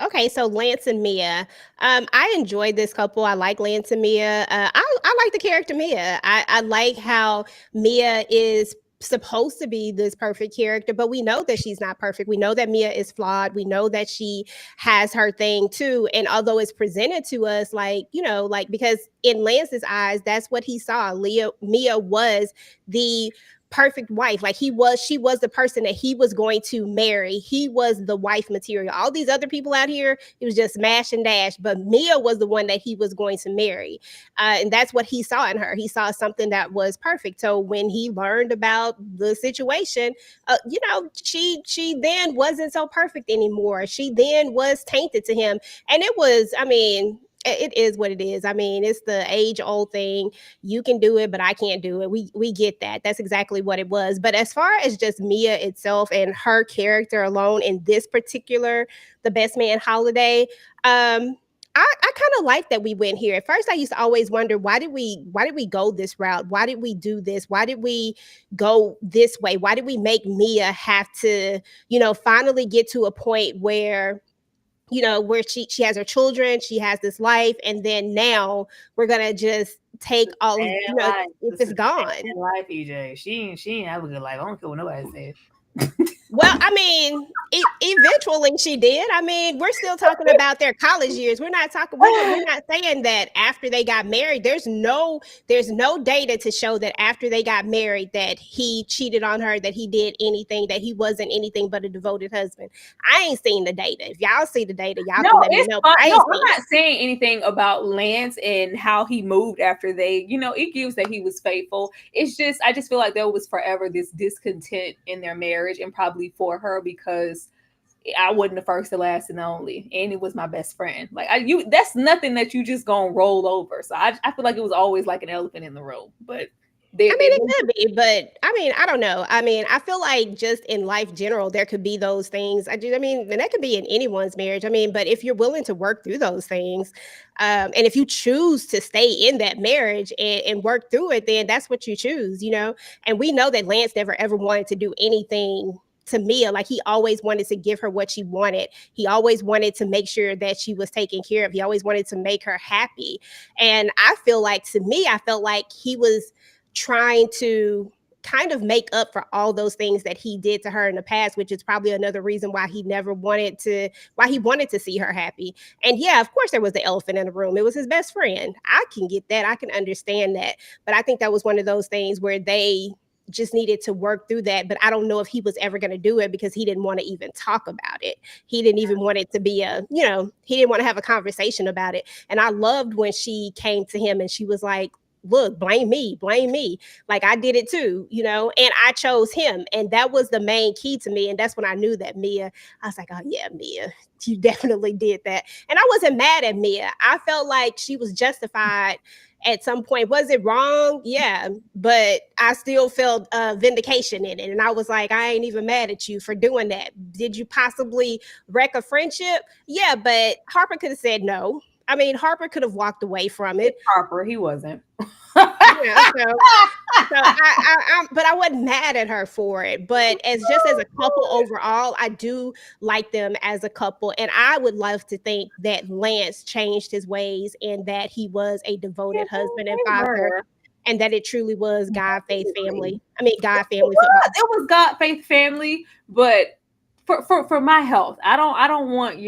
Okay, so Lance and Mia. I enjoyed this couple. I like Lance and Mia. I like the character Mia. I like how Mia is supposed to be this perfect character, but we know that she's not perfect. We know that Mia is flawed. We know that she has her thing too. And although it's presented to us because in Lance's eyes, that's what he saw. Mia was the perfect wife. Like, she was the person that he was going to marry. He was the wife material. All these other people out here, it was just smash and dash, but Mia was the one that he was going to marry. And that's what he saw in her. He saw something that was perfect. So when he learned about the situation, she then wasn't so perfect anymore. She then was tainted to him. And it was, it is what it is. I mean, it's the age old thing. You can do it, but I can't do it. We get that. That's exactly what it was. But as far as just Mia itself and her character alone in this particular The Best Man holiday, I kind of like that we went here. At first, I used to always wonder why did we go this route? Why did we do this? Why did we go this way? Why did we make Mia have to, finally get to a point where where she has her children, she has this life, and then now we're gonna just take all of, it's just gone. Life, EJ. She ain't have a good life. I don't care what nobody said. Well, I mean, eventually she did. I mean, we're still talking about their college years. We're not saying that after they got married. There's no data to show that after they got married that he cheated on her, that he did anything, that he wasn't anything but a devoted husband. I ain't seen the data. If y'all see the data, y'all can let me know. I'm not saying anything about Lance and how he moved after they, it gives that he was faithful. It's just, I just feel like there was forever this discontent in their marriage, and probably for her because I wasn't the first, the last, and the only, and it was my best friend. Like that's nothing that you just gonna roll over. So I feel like it was always like an elephant in the room. But it could be, but I don't know. I feel like just in life general, there could be those things. And that could be in anyone's marriage. But if you're willing to work through those things, and if you choose to stay in that marriage and work through it, then that's what you choose, And we know that Lance never ever wanted to do anything to Mia. Like, he always wanted to give her what she wanted. He always wanted to make sure that she was taken care of. He always wanted to make her happy. And I feel like, to me, I felt like he was trying to kind of make up for all those things that he did to her in the past, which is probably another reason why he wanted to see her happy. And yeah, of course there was the elephant in the room. It was his best friend. I can get that. I can understand that. But I think that was one of those things where they just needed to work through that. But I don't know if he was ever going to do it because he didn't want to even talk about it. He didn't even want it to be he didn't want to have a conversation about it. And I loved when she came to him and she was like, look, blame me. Like, I did it too, and I chose him. And that was the main key to me. And that's when I knew that Mia, I was like, oh yeah, Mia, you definitely did that. And I wasn't mad at Mia. I felt like she was justified at some point. Was it wrong? Yeah, but I still felt vindication in it. And I was like, I ain't even mad at you for doing that. Did you possibly wreck a friendship? Yeah, but Harper could have said no. Harper could have walked away from it. Harper, he wasn't. But I wasn't mad at her for it. But as a couple overall, I do like them as a couple. And I would love to think that Lance changed his ways and that he was a devoted husband and father. And that it truly was God, faith, family. God, family. It was God, faith, family. But for my health, I don't want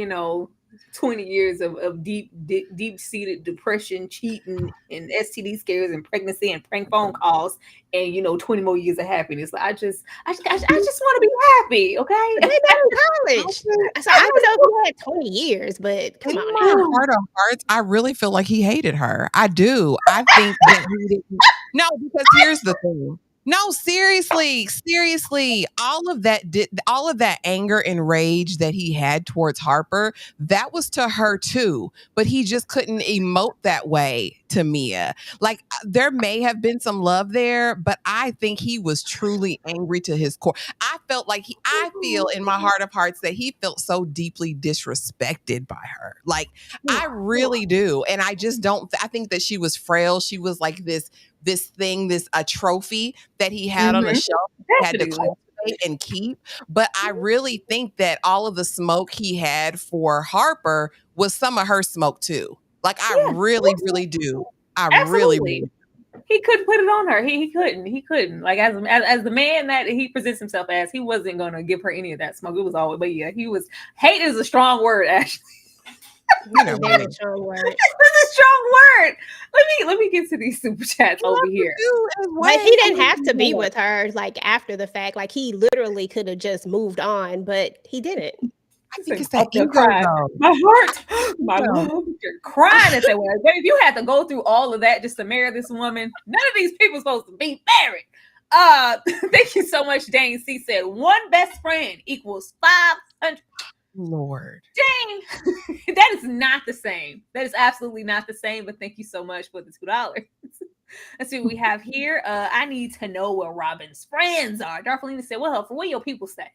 20 years of deep-seated depression, cheating, and STD scares, and pregnancy, and prank phone calls, and 20 more years of happiness. Like, I just want to be happy, okay? They met in college, so I don't know if he had 20 years, but come on. In my heart of hearts, I really feel like he hated her. I do. I think that he didn't. No, because here's the thing. No, seriously, all of that anger and rage that he had towards Harper, that was to her too, but he just couldn't emote that way to Mia. Like, there may have been some love there, but I think he was truly angry to his core. I feel in my heart of hearts that he felt so deeply disrespected by her. Like, I really do. And I just don't, I think that she was frail. She was like a trophy that he had on a shelf, he had to cultivate and keep. But I really think that all of the smoke he had for Harper was some of her smoke too. Like, I really do. Really. He couldn't put it on her. He couldn't. Like, as the man that he presents himself as, he wasn't gonna give her any of that smoke. It was always, but yeah, hate is a strong word, actually. Very strong word. It's a strong word. Let me get to these super chats over here. But he didn't have to be with her like after the fact. Like, he literally could have just moved on, but he didn't. I think it's that ego. My heart, my love, you're crying at that way. If you had to go through all of that just to marry this woman, none of these people are supposed to be married. Thank you so much. Dane C said 1 best friend equals 500. Lord. Dang, that is not the same. That is absolutely not the same. But thank you so much for the $2. Let's see what we have here. I need to know where Robyn's friends are. Darfelina said, "Well, where your people stay?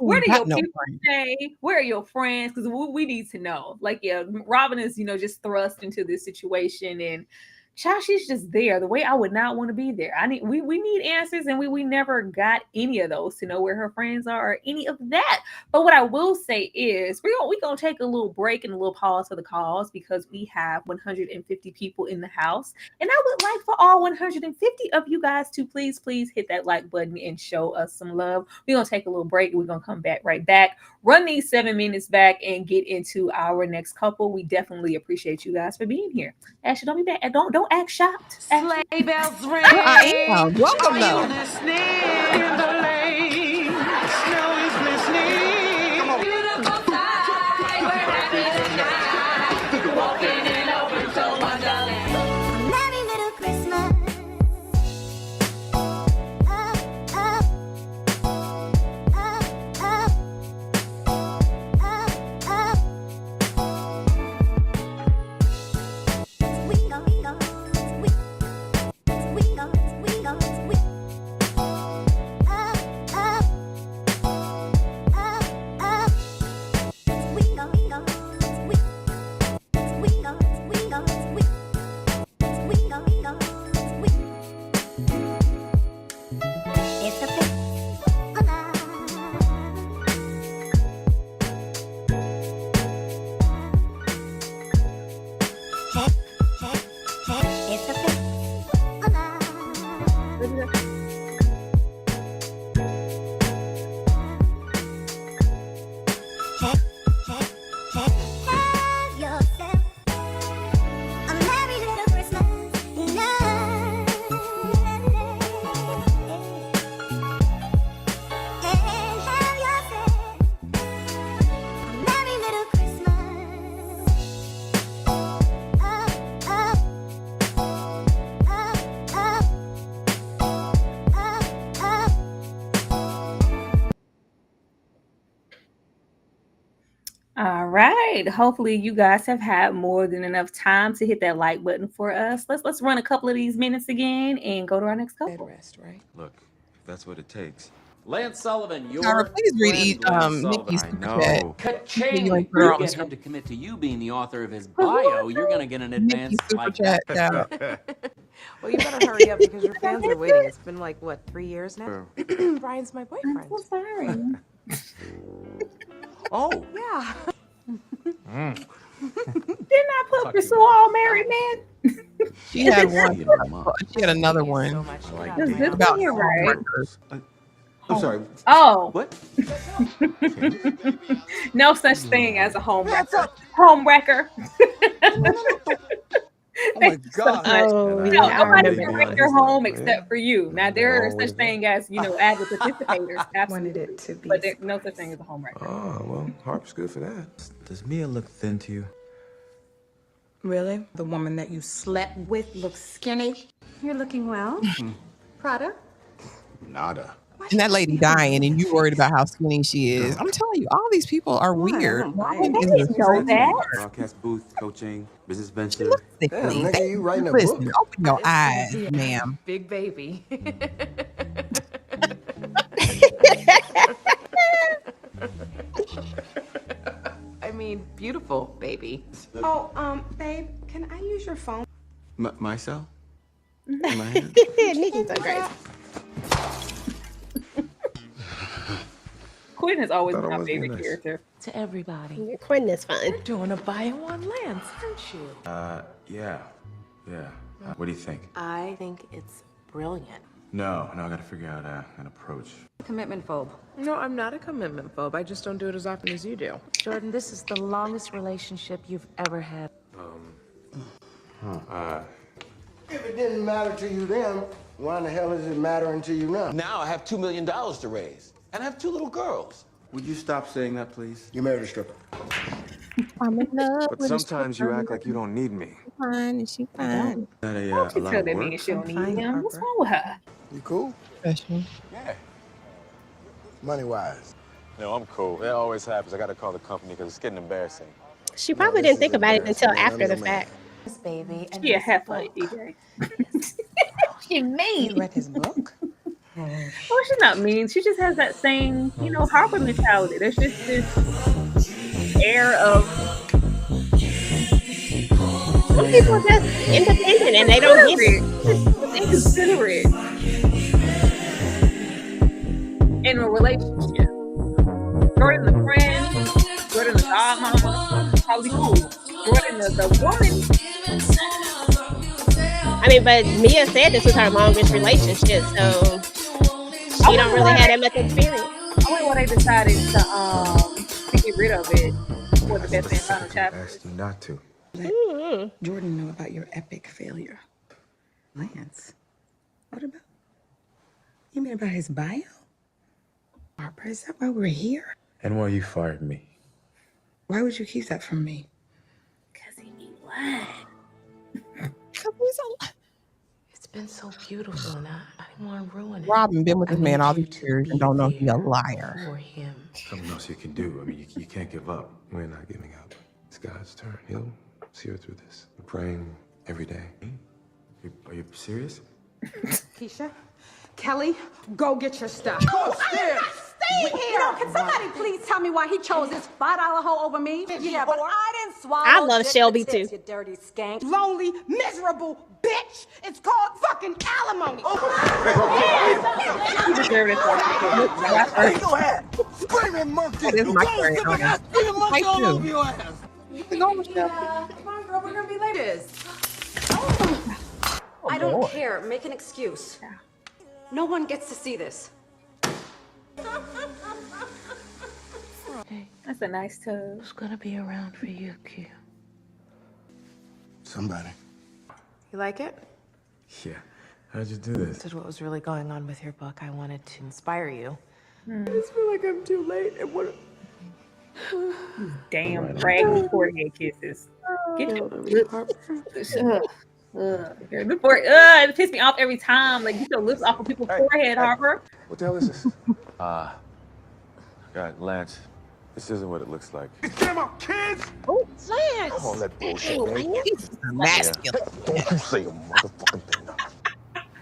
Where do your people stay? Where are your friends? Because we need to know." Like, yeah, Robyn is, just thrust into this situation, and child, she's just there. The way I would not want to be there. We need answers, and we never got any of those to know where her friends are or any of that. But what I will say is we're gonna take a little break and a little pause for the cause, because we have 150 people in the house, and I would like for all 150 of you guys to please hit that like button and show us some love. We're gonna take a little break, and we're gonna come right back, run these 7 minutes back, and get into our next couple. We definitely appreciate you guys for being here. Ashley, don't be bad. Don't act shocked. Sleigh bells ring. Welcome, Are though. you listening? In the lane, snow is glistening. Beautiful sight, we're happy tonight. Walking in open to wonderland. Merry little Christmas. All right. Hopefully you guys have had more than enough time to hit that like button for us. Let's run a couple of these minutes again and go to our next couple. Rest, right? Look, if that's what it takes. Lance Sullivan, your Tyra, please read friend Lance Nikki's Sullivan. super chat. Ka-ching! Put her You on the get him to commit to you being the author of his bio, you're going to get an advance Nikki's super like chat. that. Yeah. Well, you better hurry up because your fans are waiting. It's been like, what, 3 years now? Brian's my boyfriend. I'm so sorry. Oh. Yeah. Didn't I put pursue all married men? She had one. She had another So one much. Is this about one here right? homeworkers. I'm sorry. Oh, What? no such thing as a home wrecker. Home wrecker. Oh my God. Oh, No, yeah, I nobody remember can that. wreck your home except for you. Now there are such thing as avid participators, Wanted absolutely, it to be. but there's no such thing as a home wrecker. Oh, well, Harper's good for that. Does Mia look thin to you? Really? The woman that you slept with looks skinny? You're looking well. Prada? Nada. And that lady dying, and you worried about how skinny she is. I'm telling you, all these people are weird. Robyn is a know that. Broadcast booth, coaching, business She venture. looks Damn, sickly. nigga, you writing a Listen, book? open your eyes, ma'am. Big baby. I mean, beautiful baby. Oh, babe, can I use your phone? My cell? In my hand? Nikki's so great. Quinton has always Thought been I my was being favorite nice. character. To everybody. Quinton is fun. Doing a bio on Lance, aren't you? Yeah. Yeah. What do you think? I think it's brilliant. No, I gotta figure out an approach. Commitment phobe. No, I'm not a commitment phobe. I just don't do it as often as you do. Jordan, this is the longest relationship you've ever had. If it didn't matter to you then, why in the hell is it mattering to you now? Now I have $2 million to raise, and I have 2 little girls. Would you stop saying that, please? You married a stripper. I'm in love But with a sometimes you stripper. act like you don't need me. Fine, and she fine. Is that a Don't you lot tell of that work? mean she don't fine, need him? What's Harper. wrong with her? You cool? Special. Yeah. Money-wise. No, I'm cool. It always happens. I gotta call the company because it's getting embarrassing. She probably didn't think about it until after the fact. This baby and Yeah, his half book. of it, DJ. She mean. You read his book? Well, she's not mean. She just has that same, Harper mentality. There's just this air of Some people are just independent and they don't get it. inconsiderate in a relationship. Jordan the friend, Jordan the godmama, probably cool. Jordan the woman. I mean, but Mia said this was her longest relationship, so she don't really have that much experience. I wonder why they decided to get rid of it for the best and final chapter. Asked you not to. Let Jordan know about your epic failure. Lance, what about? You mean about his bio? Harper, is that why we're here? And why you fired me? Why would you keep that from me? Because he be lying. It's been so beautiful, and I didn't want to ruin it. Robyn been with this man all these years and don't know he's a liar. For him. Something else you can do. I mean, you can't give up. We're not giving up. It's God's turn. He'll see her through this. We're praying every day. Are you serious? Keisha, Kelly, go get your stuff. Go upstairs. Stay here. Can somebody please tell me why he chose this $5 hoe over me? Yeah, but I didn't swallow. I love Shelby too. You dirty skank. Lonely, miserable bitch. It's called fucking alimony. You deserve it. Go ahead. Screaming monkey. That is my story. Screaming monkey all over your ass. Come on, girl, we're gonna be late. I don't care. Make an excuse. No one gets to see this. Hey, That's a nice tub. who's gonna be around for you, Q? Somebody. You like it? Yeah. How'd you do this? This is what was really going on with your book. I wanted to inspire you. I just feel like I'm too late. And what? Damn, pregnant 48 kisses. Get your lips. It pisses me off every time. Like, get your lips off of people's forehead, Harper. What the hell is this? God, Lance, this isn't what it looks like. Damn out, kids! Oh, Lance! Come on, that bullshit, man. He's masculine. Don't you say a motherfucking thing now.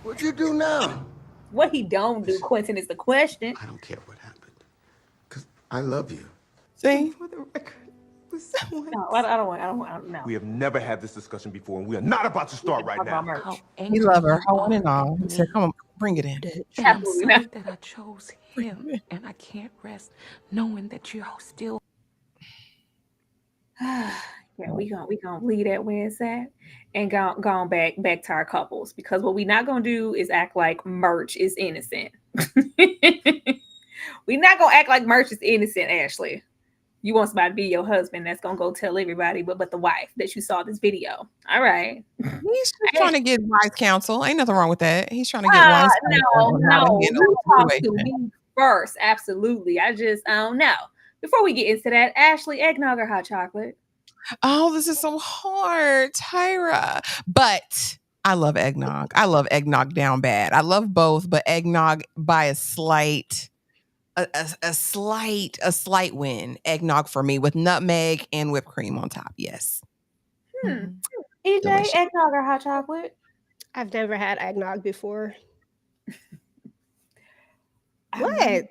What'd you do now? What he don't do, Quinton, is the question. I don't care what happened. Because I love you. See? For the record, was someone No, I don't want, no. We have never had this discussion before, and we are not about to start right now. How He angry love her. you How and are all. He with said, me. come on, bring it in. And I'm Absolutely sorry not. that I chose him, and I can't rest knowing that you're still. Yeah, we gonna leave that where it's at and gone back to our couples, because what we not gonna do is act like Murch is innocent. We not gonna act like Murch is innocent, Ashley. You want somebody to be your husband that's gonna go tell everybody but the wife that you saw this video. All right. He's just trying to get wise counsel. Ain't nothing wrong with that. He's trying to get wise counsel. No. You talk to me first. Absolutely. I don't know. Before we get into that, Ashley, eggnog or hot chocolate? Oh, this is so hard, Tyra. But I love eggnog. I love eggnog down bad. I love both, but eggnog by a slight win. Eggnog for me with nutmeg and whipped cream on top. Yes. EJ, Delicious. eggnog or hot chocolate? I've never had eggnog before. What?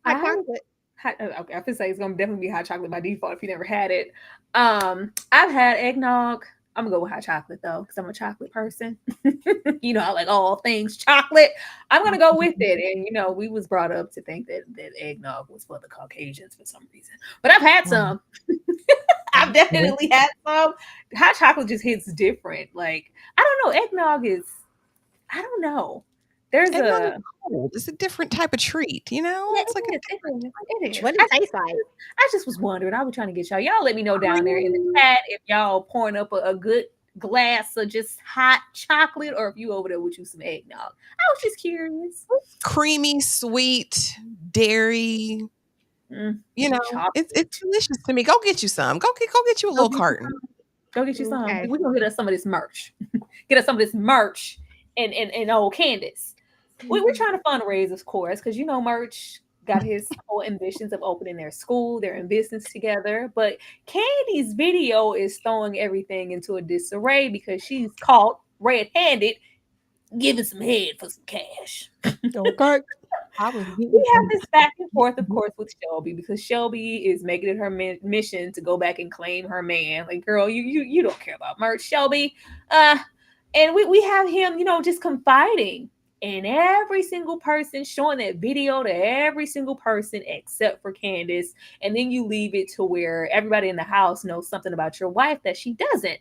Hot chocolate. Okay, I feel like it's gonna definitely be hot chocolate by default if you never had it. I've had eggnog. I'm gonna go with hot chocolate though, because I'm a chocolate person. I like all things chocolate. I'm gonna go with it. And we was brought up to think that eggnog was for the Caucasians for some reason. But I've had some. I've definitely had some. Hot chocolate just hits different. Like, I don't know. Eggnog is, I don't know. There's eggnog is cold. It's a different type of treat, Yeah, it's like it is. What does it taste like? I just was wondering. I was trying to get y'all. Y'all let me know down there in the chat if y'all pouring up a good glass of just hot chocolate, or if you over there with you some eggnog. I was just curious. creamy, sweet, dairy. It's delicious to me. Go get you some. Go get you a little carton. Go get you some. Okay. We're gonna get us some of this merch. Get us some of this merch and old Candace. We're trying to fundraise, of course, because Murch got his whole ambitions of opening their school. They're in business together. But Candy's video is throwing everything into a disarray because she's caught red-handed giving some head for some cash. Okay. We have this back and forth, of course, with Shelby because Shelby is making it her mission to go back and claim her man. Like, girl, you don't care about Murch, Shelby. And we have him, just confiding in every single person, showing that video to every single person except for Candace. And then you leave it to where everybody in the house knows something about your wife that she doesn't.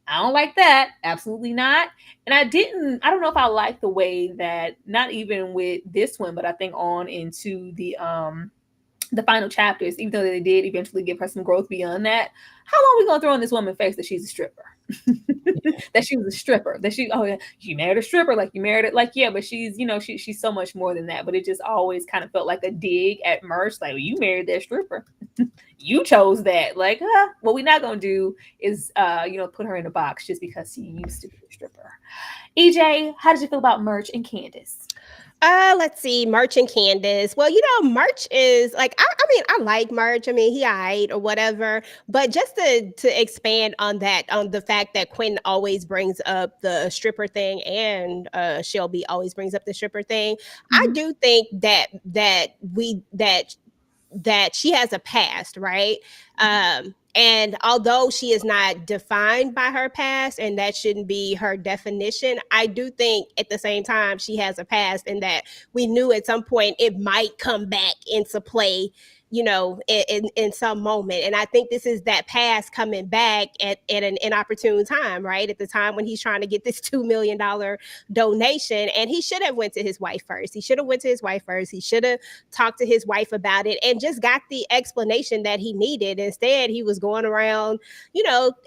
I don't like that. Absolutely not. And I don't know if I like the way that, not even with this one, but I think on into the final chapters, even though they did eventually give her some growth beyond that. How long are we gonna throw in this woman's face that she's a stripper? That she was a stripper, that she married a stripper, like you married it, like, yeah, but she's she's so much more than that. But it just always kind of felt like a dig at Murch, like, well, you married that stripper. You chose that. Like, what we're not gonna do is put her in a box just because she used to be a stripper. EJ, how did you feel about Murch and Candace? Let's see, Murch and Candace. Well, Murch is like, I like Murch. I mean, he aight or whatever. But just to expand on that, on the fact that Quinton always brings up the stripper thing and Shelby always brings up the stripper thing. I do think that she has a past, right? And although she is not defined by her past, and that shouldn't be her definition, I do think at the same time she has a past, and that we knew at some point it might come back into play, in some moment. And I think this is that past coming back at an inopportune time, right? At the time when he's trying to get this $2 million donation. And he should have went to his wife first. He should have talked to his wife about it and just got the explanation that he needed. Instead, he was going around,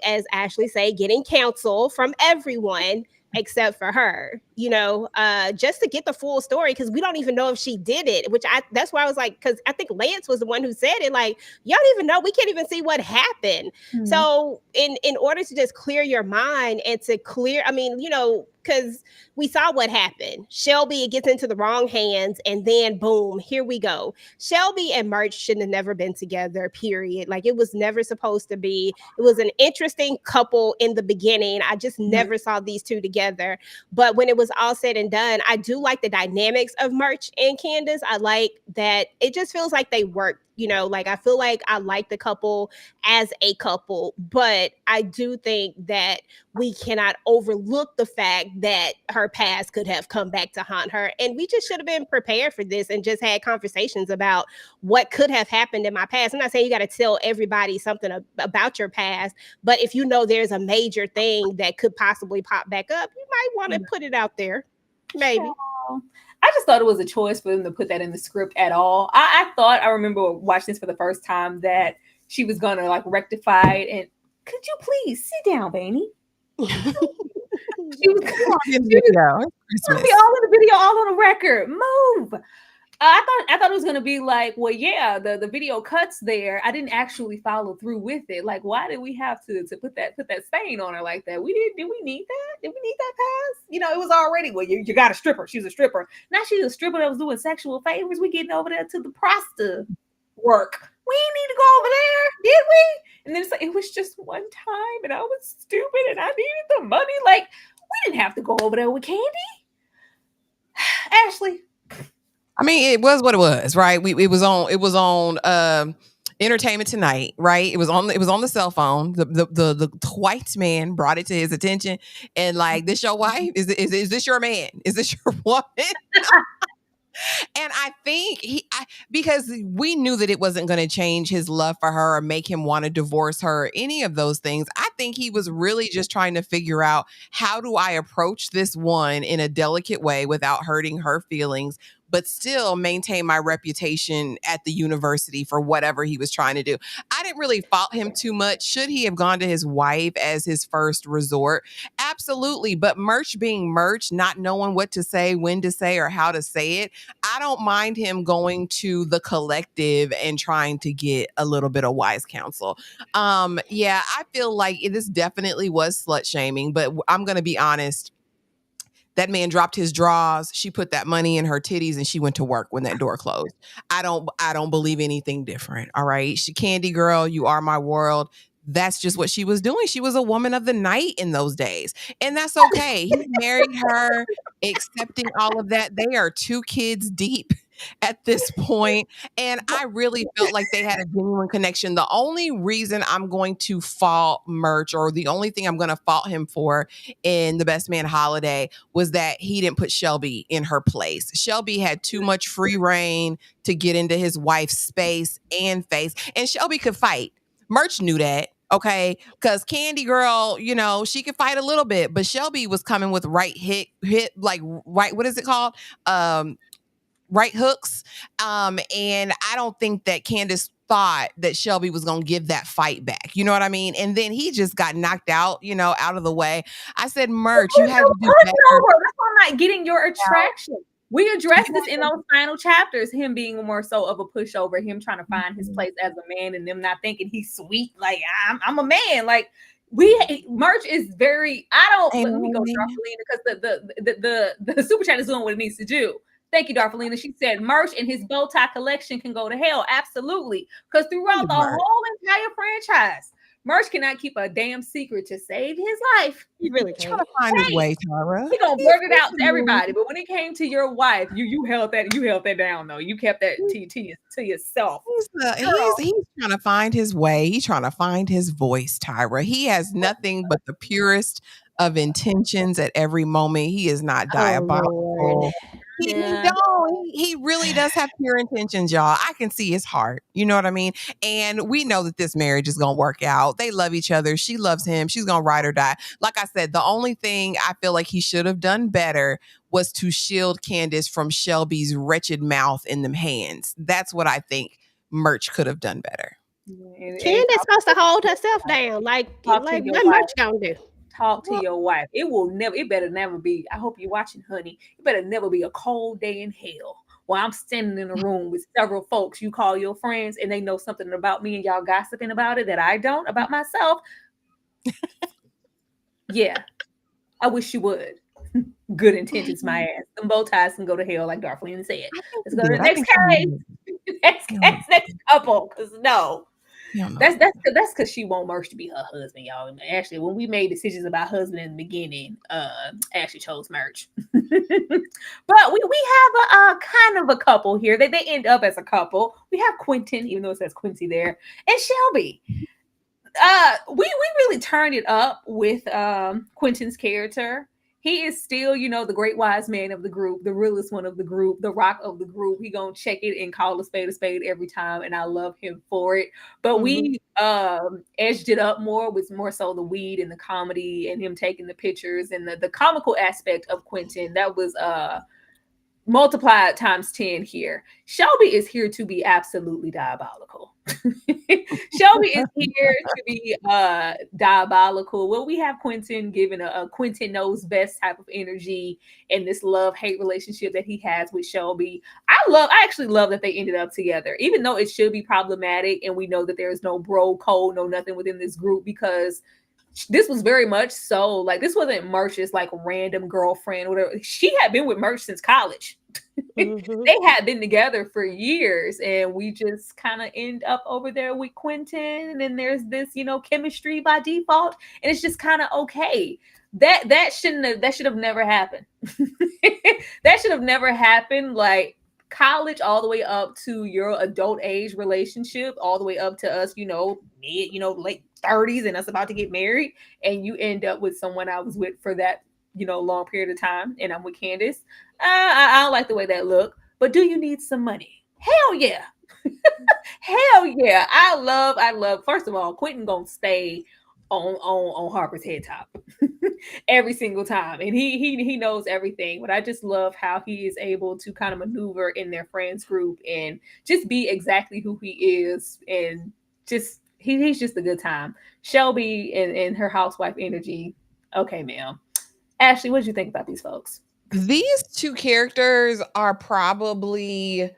as Ashley say, getting counsel from everyone except for her, just to get the full story, because we don't even know if she did it, that's why I was like, because I think Lance was the one who said it, like, y'all don't even know, we can't even see what happened. So in order to just clear your mind and to clear, because we saw what happened. Shelby gets into the wrong hands, and then boom, here we go. Shelby and Murch shouldn't have never been together, period. Like, it was never supposed to be. It was an interesting couple in the beginning. I just never saw these two together. But when it was all said and done, I do like the dynamics of Murch and Candace. I like that it just feels like they worked. Like, I feel like I like the couple as a couple, but I do think that we cannot overlook the fact that her past could have come back to haunt her. And we just should have been prepared for this and just had conversations about what could have happened in my past. I'm not saying you got to tell everybody something about your past, but if there's a major thing that could possibly pop back up, you might want to put it out there. Maybe. Yeah. I just thought it was a choice for them to put that in the script at all. I remember watching this for the first time that she was going to rectify it. And could you please sit down, Baney? She was going to be all in the video, all on the record. Move. I thought it was gonna be like, well, yeah, the video cuts there. I didn't actually follow through with it. Like, why did we have to put that stain on her like that? Did we need that? Did we need that pass? It was already, well, you got a stripper. She's a stripper. Now she's a stripper that was doing sexual favors. We getting over there to the prostitute work. We didn't need to go over there, did we? And then it's like, it was just one time, and I was stupid, and I needed the money. Like, we didn't have to go over there with Candy. Ashley. I mean, it was what it was, right? It was on Entertainment Tonight, right? It was on the cell phone. The white man brought it to his attention, and like, this your wife? Is this your man? Is this your woman? And I think because we knew that it wasn't going to change his love for her or make him want to divorce her, any of those things. I think he was really just trying to figure out, how do I approach this one in a delicate way without hurting her feelings, but still maintain my reputation at the university for whatever he was trying to do. I didn't really fault him too much. Should he have gone to his wife as his first resort? Absolutely. But Murch being Murch, not knowing what to say, when to say, or how to say it, I don't mind him going to the collective and trying to get a little bit of wise counsel. Yeah, I feel like this definitely was slut shaming, but I'm going to be honest. That man dropped his drawers. She put that money in her titties and she went to work when that door closed. I don't believe anything different. All right. She Candy girl, you are my world. That's just what she was doing. She was a woman of the night in those days. And that's okay. He married her, accepting all of that. They are 2 kids deep at this point. And I really felt like they had a genuine connection. The only reason I'm going to fault Murch, or the only thing I'm going to fault him for in The Best Man Holiday, was that he didn't put Shelby in her place. Shelby had too much free reign to get into his wife's space and face. And Shelby could fight. Murch knew that. Okay, because Candy girl, you know, she could fight a little bit, but Shelby was coming with right, what is it called? Right hooks. And I don't think that Candace thought that Shelby was going to give that fight back. You know what I mean? And then he just got knocked out, you know, out of the way. I said, Murch, you had to do better. That's why I'm not getting your attraction. We addressed this in those final chapters, him being more so of a pushover, him trying to find his place as a man, and them not thinking he's sweet. Like, I'm a man. Like, Murch is very, let me go, Darfelina, because the super chat is doing what it needs to do. Thank you, Darfelina. She said Murch and his bow tie collection can go to hell. Absolutely. Because throughout the whole entire franchise, Murch cannot keep a damn secret to save his life. He really can't. Trying to find his way, Tara. He gonna blurt it out to everybody. But when it came to your wife, you held that down though. You kept that to yourself. He's trying to find his way. He's trying to find his voice, Tyra. He has nothing but the purest of intentions at every moment. He is not diabolical. He really does have pure intentions, y'all. I can see his heart. You know what I mean? And we know that this marriage is going to work out. They love each other. She loves him. She's going to ride or die. Like I said, the only thing I feel like he should have done better was to shield Candace from Shelby's wretched mouth in them hands. That's what I think Murch could have done better. Candace supposed to hold herself down. Like what Murch gonna do? Talk to your wife. It better never be. I hope you're watching, honey. It better never be a cold day in hell where I'm standing in a room with several folks you call your friends and they know something about me and y'all gossiping about it that I don't about myself. Yeah, I wish you would. Good intentions, my ass. Them bow ties can go to hell, like Darfelina said. Let's go to the next case. Next couple, because no. That's because she want Murch to be her husband, y'all. Actually, when we made decisions about husband in the beginning, Ashley chose Murch. But we have a kind of a couple here. They end up as a couple. We have Quinton, even though it says Quincy there, and Shelby. We really turned it up with Quinton's character. He is still, the great wise man of the group, the realest one of the group, the rock of the group. He gonna check it and call a spade every time, and I love him for it. But we edged it up more with more so the weed and the comedy and him taking the pictures and the comical aspect of Quinton. That was multiplied times 10 here. Shelby is here to be absolutely diabolical. Shelby is here to be diabolical. Well, we have Quinton giving a Quinton knows best type of energy and this love-hate relationship that he has with Shelby. I actually love that they ended up together, even though it should be problematic and we know that there's no bro code, no nothing within this group, because this was very much so like this wasn't Murch's like random girlfriend or whatever. She had been with Murch since college. They had been together for years, and we just kind of end up over there with Quinton, and there's this chemistry by default, and it's just kind of okay. That should have never happened. That should have never happened. Like college all the way up to your adult age relationship, all the way up to us, mid, late 30s, and us about to get married, and you end up with someone I was with for that long period of time, and I'm with Candace. I don't like the way that look, but do you need some money? Hell yeah. Hell yeah. I love, first of all, Quinton gonna stay on Harper's head top every single time, and he knows everything, but I just love how he is able to kind of maneuver in their friends group and just be exactly who he is, and just he's just a good time. Shelby and her housewife energy. Okay, ma'am. Ashley, what did you think about these folks? These two characters are probably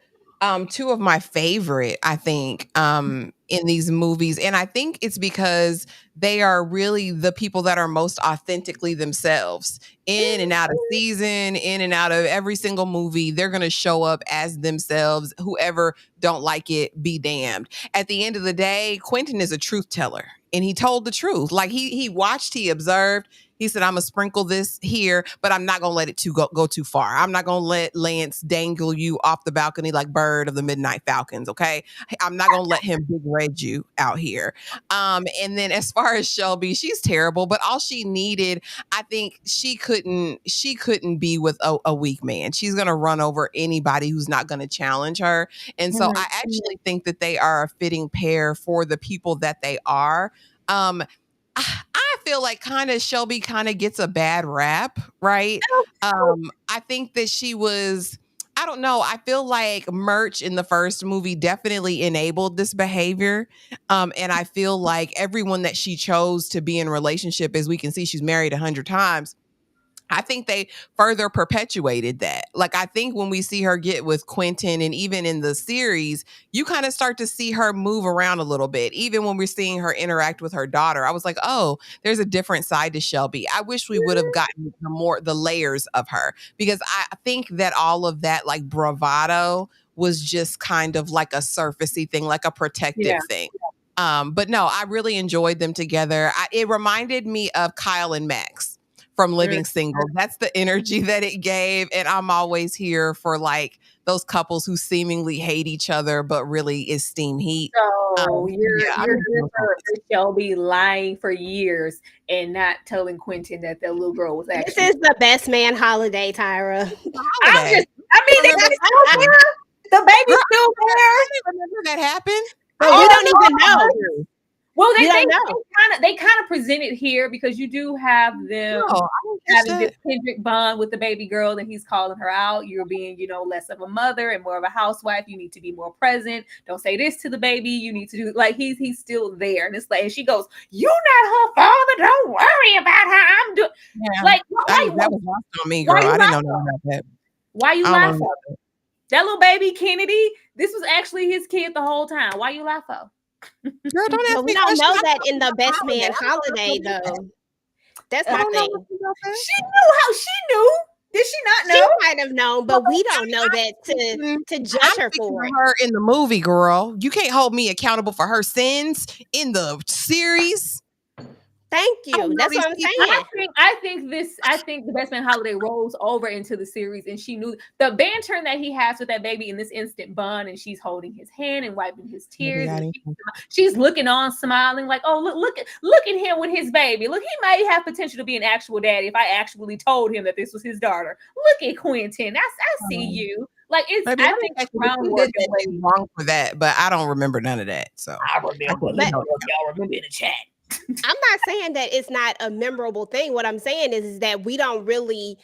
Two of my favorite, I think, in these movies. And I think it's because they are really the people that are most authentically themselves in and out of season, in and out of every single movie. They're going to show up as themselves. Whoever don't like it, be damned. At the end of the day, Quinton is a truth teller and he told the truth. Like he watched, he observed. He said, I'm going to sprinkle this here, but I'm not going to let it go too far. I'm not going to let Lance dangle you off the balcony like Bird of the Midnight Falcons, okay? I'm not going to let him big red you out here. And then as far as Shelby, she's terrible, but all she needed, I think she couldn't be with a weak man. She's going to run over anybody who's not going to challenge her. And so I actually think that they are a fitting pair for the people that they are. I feel like kind of Shelby kind of gets a bad rap, right? I think that she was, I don't know. I feel like Murch in the first movie definitely enabled this behavior. And I feel like everyone that she chose to be in a relationship, as we can see, she's married 100 times. I think they further perpetuated that. Like, I think when we see her get with Quinton and even in the series, you kind of start to see her move around a little bit. Even when we're seeing her interact with her daughter, I was like, oh, there's a different side to Shelby. I wish we would have gotten the layers of her, because I think that all of that like bravado was just kind of like a surfacey thing, like a protective thing. But no, I really enjoyed them together. It reminded me of Kyle and Max from Living Single. That's the energy that it gave. And I'm always here for like those couples who seemingly hate each other, but really esteem heat. So you're here for Shelby lying for years and not telling Quinton that the little girl was actually. This is the best man holiday, Tyra. The baby's still there. The baby's still there. I didn't remember that happened. But we don't even know. Well, they kind of present it here because you do have them having this Kendrick bond with the baby girl, and he's calling her out. You're being, less of a mother and more of a housewife. You need to be more present. Don't say this to the baby. You need to do like he's still there, and it's like, and she goes, "You're not her father. Don't worry about how I'm doing." Yeah. Like that was lost on me, girl. I didn't know nothing about that. Why you laughing? That little baby Kennedy, this was actually his kid the whole time. Why you laugh for? Girl, don't ask we don't know that in the best man holiday, though. That's my thing. She knew how she knew. Did she not know? She might have known, but we don't know that to judge her for it. Her in the movie, girl. You can't hold me accountable for her sins in the series. Thank you. That's what I'm saying. I think the Best Man Holiday rolls over into the series, and she knew the banter that he has with that baby in this instant bond, and she's holding his hand and wiping his tears. And she's looking on, smiling like, "Oh, look at him with his baby. Look, he might have potential to be an actual daddy if I actually told him that this was his daughter. Look at Quinton. I see you." Like I think that's groundwork wrong for that, but I don't remember none of that. So I remember. Y'all remember in the chat. I'm not saying that it's not a memorable thing. What I'm saying is that we don't really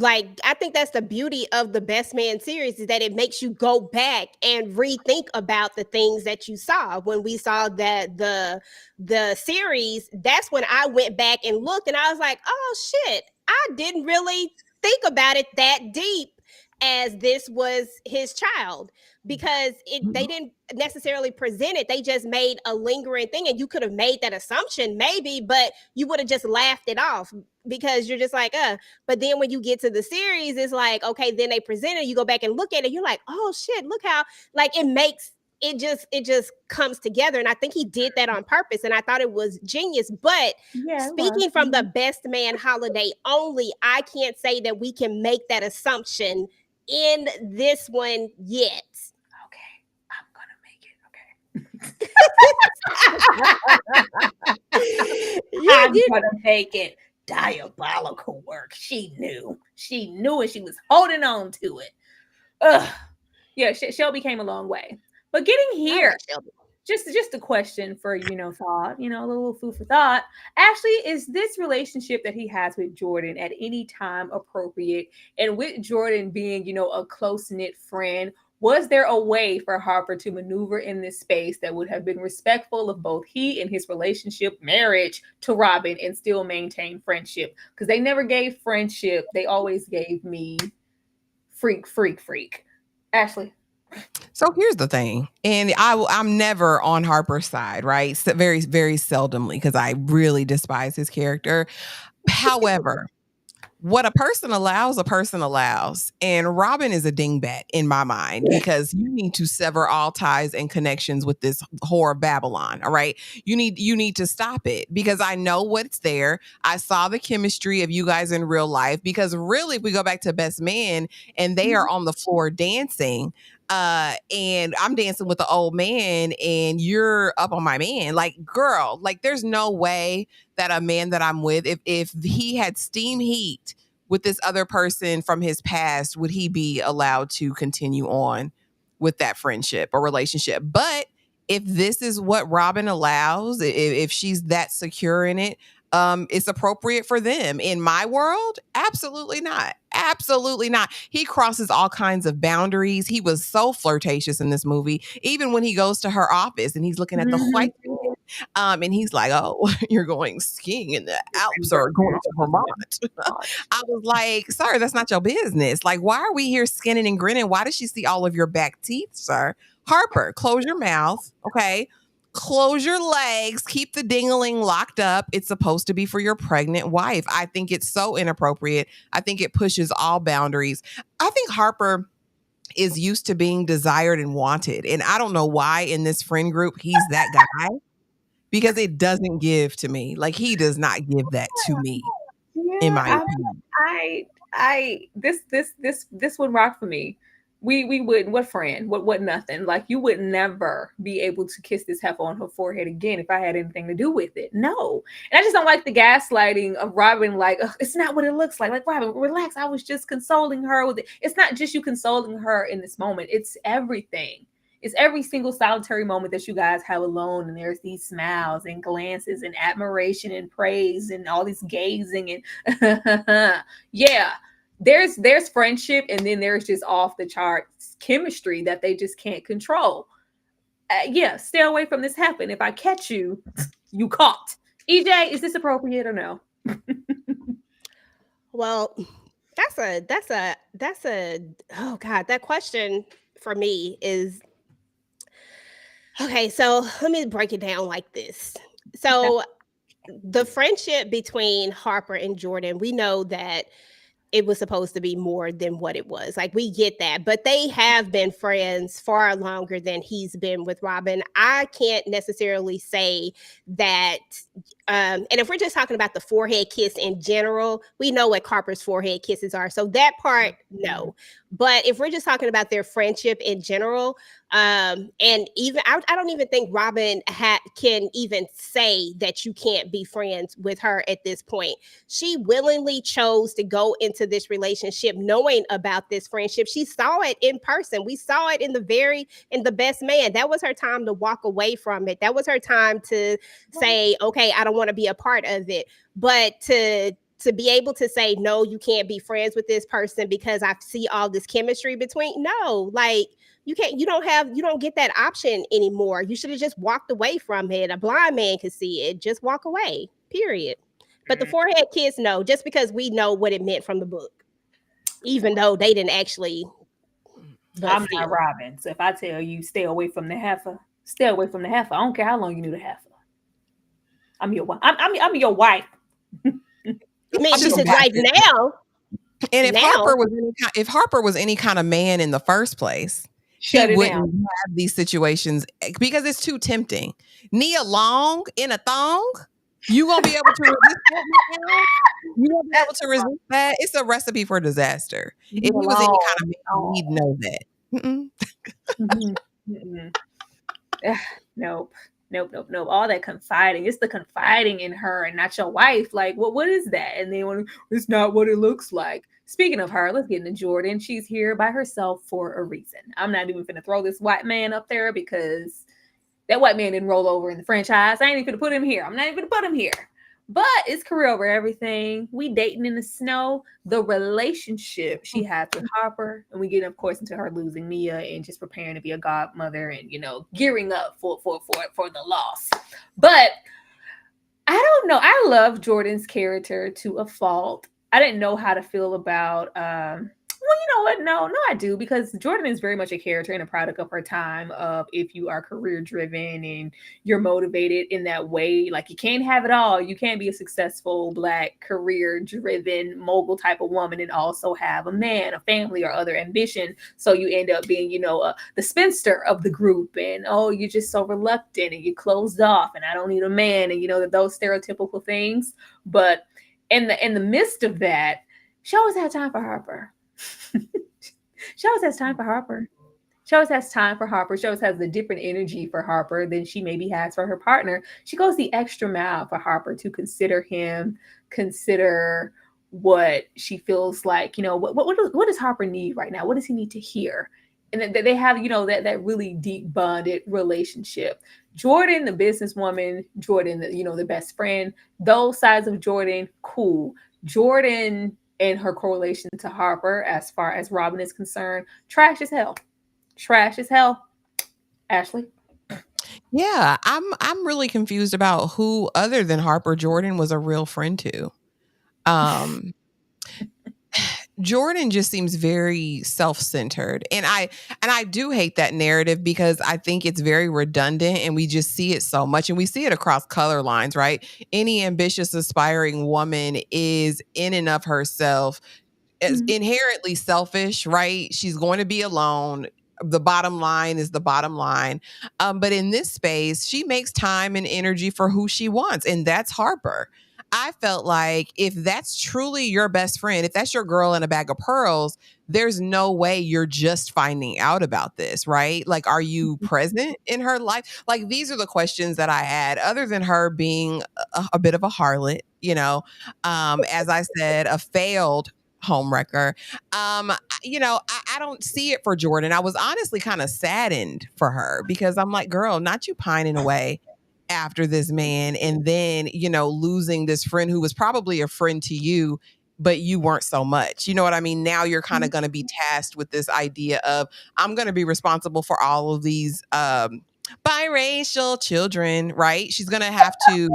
I think that's the beauty of the Best Man series, is that it makes you go back and rethink about the things that you saw. When we saw that the series, that's when I went back and looked and I was like, oh shit, I didn't really think about it that deep as this was his child, because they didn't necessarily present it. They just made a lingering thing, and you could have made that assumption maybe, but you would have just laughed it off because you're just like, but then when you get to the series, it's like, okay, then they present it, you go back and look at it, you're like, oh shit, look how it just comes together. And I think he did that on purpose. And I thought it was genius. But speaking from the Best Man Holiday only, I can't say that we can make that assumption in this one yet. I'm gonna make it. Diabolical work. She knew, and she was holding on to it. Yeah, Shelby came a long way. But getting here, just a question for thought, a little food for thought. Ashley, is this relationship that he has with Jordan at any time appropriate? And with Jordan being, a close-knit friend, was there a way for Harper to maneuver in this space that would have been respectful of both he and his relationship, marriage to Robyn, and still maintain friendship? Because they never gave friendship. They always gave me freak. Ashley, So here's the thing, and I'm never on Harper's side, right? So very, very seldomly, because I really despise his character. However, what a person allows. And Robin is a dingbat in my mind, because you need to sever all ties and connections with this whore of Babylon. All right. You need to stop it, because I know what's there. I saw the chemistry of you guys in real life, because really, if we go back to Best Man and they are on the floor dancing, and I'm dancing with the old man and you're up on my man, like, girl, like, there's no way that a man that I'm with, if he had steam heat with this other person from his past, would he be allowed to continue on with that friendship or relationship? But if this is what Robin allows, if she's that secure in it, it's appropriate for them. In my world, absolutely not. Absolutely not. He crosses all kinds of boundaries. He was so flirtatious in this movie, even when he goes to her office and he's looking at the white man. And he's like, "Oh, you're going skiing in the Alps or going to Vermont." I was like, "Sir, that's not your business. Like, why are we here skinning and grinning? Why does she see all of your back teeth, sir?" Harper, close your mouth, okay? Close your legs, keep the dingling locked up. It's supposed to be for your pregnant wife. I think it's so inappropriate. I think it pushes all boundaries. I think Harper is used to being desired and wanted. And I don't know why in this friend group he's that guy, because it doesn't give to me. Like, he does not give that to me, in my opinion. This would rock for me. We wouldn't. What friend? What nothing? Like, you would never be able to kiss this heifer on her forehead again if I had anything to do with it. No. And I just don't like the gaslighting of Robin. Like, it's not what it looks like. Like, Robin, relax. I was just consoling her with it. It's not just you consoling her in this moment. It's everything. It's every single solitary moment that you guys have alone, and there's these smiles and glances and admiration and praise and all this gazing and yeah. There's friendship, and then there's just off the charts chemistry that they just can't control. Yeah, stay away from this happen. If I catch you, you caught. EJ, is this appropriate or no? Well, that's a oh God, that question for me is okay. So let me break it down like this. So the friendship between Harper and Jordan, we know that it was supposed to be more than what it was. Like, we get that, but they have been friends far longer than he's been with Robin. I can't necessarily say that. And if we're just talking about the forehead kiss in general, we know what Harper's forehead kisses are. So that part, no. But if we're just talking about their friendship in general, and even I don't even think Robin can even say that you can't be friends with her at this point. She willingly chose to go into this relationship knowing about this friendship. She saw it in person. We saw it in the Best Man. That was her time to walk away from it. That was her time to say, okay, I don't want to be a part of it. But to be able to say, no, you can't be friends with this person because I see all this chemistry between. No, like, you don't get that option anymore. You should have just walked away from it. A blind man could see it. Just walk away, period. But the forehead kiss, no, just because we know what it meant from the book, even though they didn't actually. I'm not Robin. So if I tell you stay away from the heifer, stay away from the heifer. I don't care how long you knew the heifer. I'm your wife. I'm your wife. I mean, she's his wife now. And if Harper was any kind of man in the first place, he wouldn't have these situations, because it's too tempting. Nia Long in a thong, you gonna be able to resist that? You won't be able to resist that. It's a recipe for disaster. If he was any kind of man, he'd know that. Nope. All that confiding. It's the confiding in her and not your wife. Like, what is that? And then it's not what it looks like. Speaking of her, let's get into Jordan. She's here by herself for a reason. I'm not even finna throw this white man up there because that white man didn't roll over in the franchise. I ain't even finna put him here. I'm not even finna put him here. But it's career over everything. We dating in the snow. The relationship she has with Harper, and we get, of course, into her losing Nia and just preparing to be a godmother and, gearing up for the loss. But I don't know. I love Jordan's character to a fault. I didn't know how to feel about know what? No, I do, because Jordan is very much a character and a product of her time. Of if you are career driven and you're motivated in that way, like you can't have it all. You can't be a successful Black career driven mogul type of woman and also have a man, a family, or other ambition. So you end up being, the spinster of the group, and you're just so reluctant and you're closed off, and I don't need a man, and those stereotypical things. But in the midst of that, she always had time for Harper. She always has time for Harper. She always has time for Harper. She always has a different energy for Harper than she maybe has for her partner. She goes the extra mile for Harper to consider him, consider what she feels like. What does Harper need right now? What does he need to hear? And they have, that really deep bonded relationship. Jordan, the businesswoman, Jordan, the best friend, those sides of Jordan, cool. Jordan and her correlation to Harper, as far as Robyn is concerned, trash as hell. Trash as hell. Ashley? Yeah, I'm really confused about who other than Harper Jordan was a real friend to. Jordan just seems very self-centered, and I do hate that narrative because I think it's very redundant, and we just see it so much, and we see it across color lines, right? Any ambitious, aspiring woman is in and of herself is inherently selfish, right? She's going to be alone. The bottom line is the bottom line. But in this space, she makes time and energy for who she wants, and that's Harper. I felt like if that's truly your best friend, if that's your girl in a bag of pearls, there's no way you're just finding out about this, right? Like, are you present in her life? Like, these are the questions that I had, other than her being a bit of a harlot, as I said, a failed homewrecker. I don't see it for Jordan. I was honestly kind of saddened for her because I'm like, girl, not you pining away after this man, and then losing this friend who was probably a friend to you, but you weren't so much. You know what I mean? Now you're kind of going to be tasked with this idea of, I'm going to be responsible for all of these biracial children, right? She's going to have to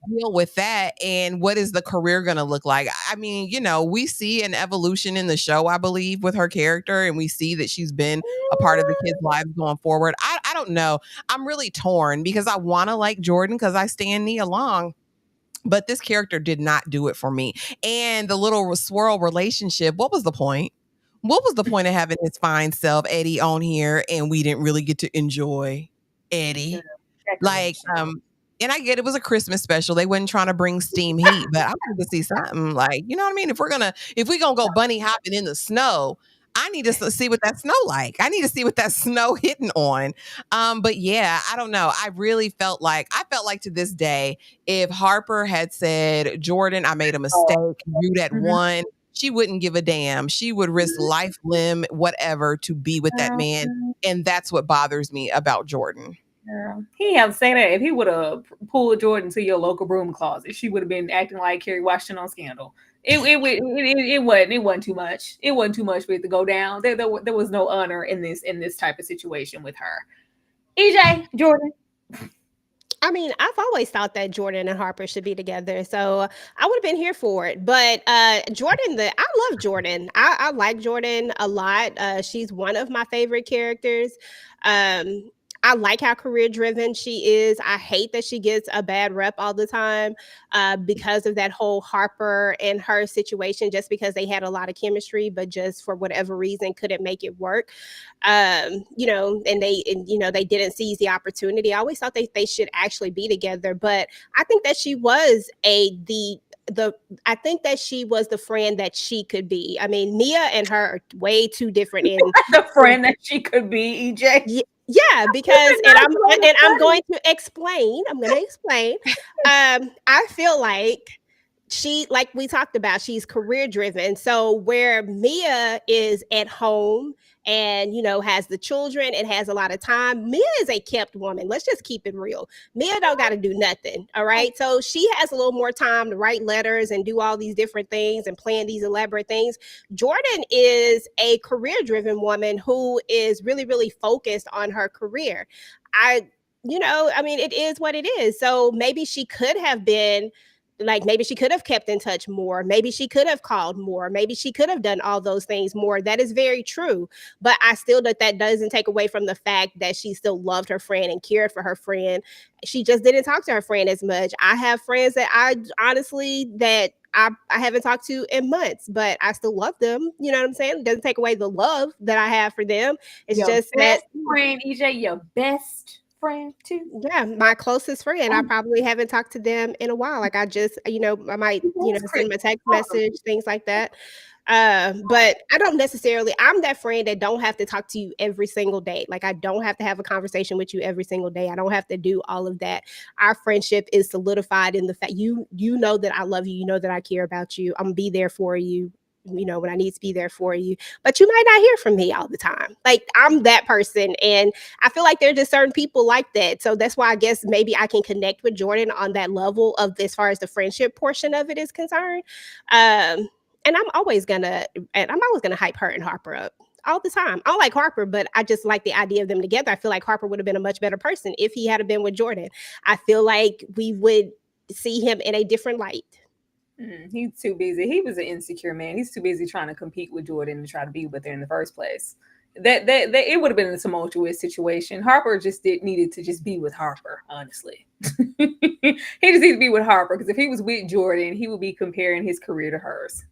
deal with that. And what is the career going to look like? I mean, we see an evolution in the show, I believe, with her character, and we see that she's been a part of the kids' lives going forward. I don't know. I'm really torn because I want to like Jordan because I stand Nia Long, but this character did not do it for me. And the little swirl relationship, what was the point? What was the point of having his fine self, Eddie, on here, and we didn't really get to enjoy Eddie? Like, and I get it was a Christmas special. They wasn't trying to bring steam heat, but I wanted to see something like, you know what I mean? If we're gonna go bunny hopping in the snow, I need to see what that snow like. I need to see what that snow hitting on. But yeah, I don't know. I felt like to this day, if Harper had said, Jordan, I made a mistake, you that one, she wouldn't give a damn. She would risk life, limb, whatever to be with that man. And that's what bothers me about Jordan. Girl, he didn't have to say that. If he would have pulled Jordan to your local broom closet, she would have been acting like Kerry Washington on Scandal. It wasn't too much. It wasn't too much for it to go down. There was no honor in this type of situation with her. EJ, Jordan. I mean, I've always thought that Jordan and Harper should be together, so I would have been here for it. But Jordan, I love Jordan. I like Jordan a lot. She's one of my favorite characters. I like how career driven she is. I hate that she gets a bad rep all the time because of that whole Harper and her situation, just because they had a lot of chemistry, but just for whatever reason couldn't make it work. And they didn't seize the opportunity. I always thought they should actually be together, but I think that she was I think that she was the friend that she could be. I mean, Nia and her are way too different. The friend that she could be, EJ. Yeah, because I'm going to explain. I'm going to explain. I feel like she, like we talked about, she's career driven. So where Mia is at home and, has the children and has a lot of time, Mia is a kept woman. Let's just keep it real. Mia don't got to do nothing. All right. So she has a little more time to write letters and do all these different things and plan these elaborate things. Jordan is a career driven woman who is really, really focused on her career. It is what it is. So maybe she could have been like maybe she could have kept in touch more. Maybe she could have called more. Maybe she could have done all those things more. That is very true. But I still that doesn't take away from the fact that she still loved her friend and cared for her friend. She just didn't talk to her friend as much. I have friends that I haven't talked to in months, but I still love them. You know what I'm saying? It doesn't take away the love that I have for them. It's your just best that friend, EJ, your best friend too. Yeah, my closest friend. I probably haven't talked to them in a while. Like I just, I might, send them a text message, things like that. But I don't necessarily, I'm that friend that don't have to talk to you every single day. Like I don't have to have a conversation with you every single day. I don't have to do all of that. Our friendship is solidified in the fact you know that I love you, you know that I care about you. I'm gonna be there for you, when I need to be there for you, but you might not hear from me all the time. Like I'm that person. And I feel like there are just certain people like that. So that's why I guess maybe I can connect with Jordan on that level of as far as the friendship portion of it is concerned. And I'm always gonna hype her and Harper up all the time. I don't like Harper, but I just like the idea of them together. I feel like Harper would have been a much better person if he had been with Jordan. I feel like we would see him in a different light. He's too busy. He was an insecure man. He's too busy trying to compete with Jordan and try to be with her in the first place. That it would have been a tumultuous situation. Harper needed to just be with Harper, honestly. He just needed to be with Harper because if he was with Jordan, he would be comparing his career to hers.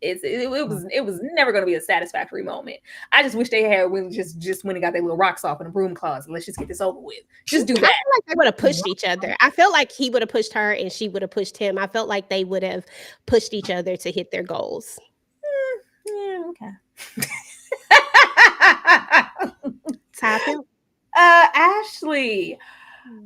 It was never going to be a satisfactory moment. I just wish they had when just when they got their little rocks off in a broom closet. Let's just get this over with. Just do that. I feel like they would have pushed each other. I felt like he would have pushed her and she would have pushed him. I felt like they would have pushed each other to hit their goals. Yeah, okay. Ashley,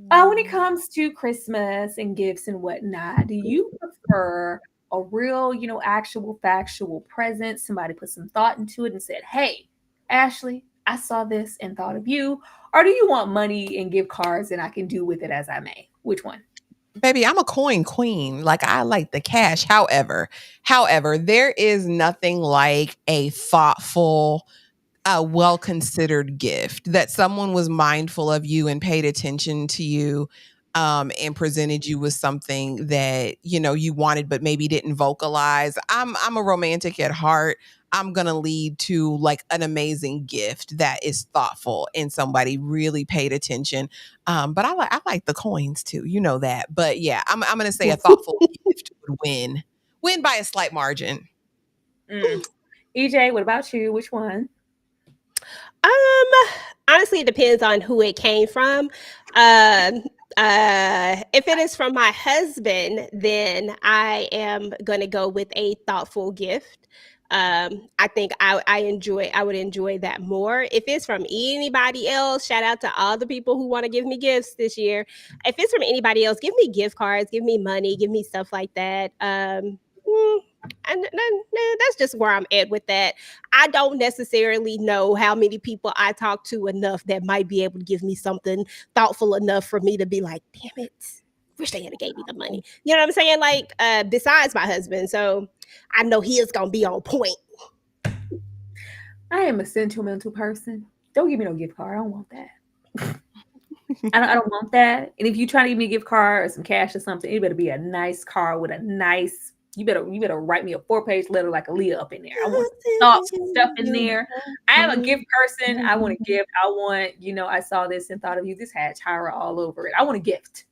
when it comes to Christmas and gifts and whatnot, do you prefer a real, actual factual present? Somebody put some thought into it and said, hey, Ashley, I saw this and thought of you. Or do you want money and gift cards and I can do with it as I may? Which one? Baby, I'm a coin queen. Like I like the cash. However, there is nothing like a thoughtful, well-considered gift that someone was mindful of you and paid attention to you, and presented you with something that, you wanted, but maybe didn't vocalize. I'm a romantic at heart. I'm going to lead to like an amazing gift that is thoughtful and somebody really paid attention. But I like the coins too, that. But yeah, I'm going to say a thoughtful gift would win by a slight margin. EJ, what about you? Which one? Honestly, it depends on who it came from. If it is from my husband, then I am gonna go with a thoughtful gift. I think I would enjoy that more. If it's from anybody else, shout out to all the people who want to give me gifts this year. If it's from anybody else, give me gift cards, give me money, give me stuff like that. And that's just where I'm at with that. I don't necessarily know how many people I talk to enough that might be able to give me something thoughtful enough for me to be like, damn it, wish they had gave me the money. You know what I'm saying? Like, besides my husband. So I know he is going to be on point. I am a sentimental person. Don't give me no gift card. I don't want that. I don't want that. And if you try to give me a gift card or some cash or something, it better be a nice card with a nice. You better write me a 4-page letter like Aaliyah up in there. I want thoughts and stuff in there. I am a gift person. I want a gift. I want, I saw this and thought of you. This had Tyra all over it. I want a gift.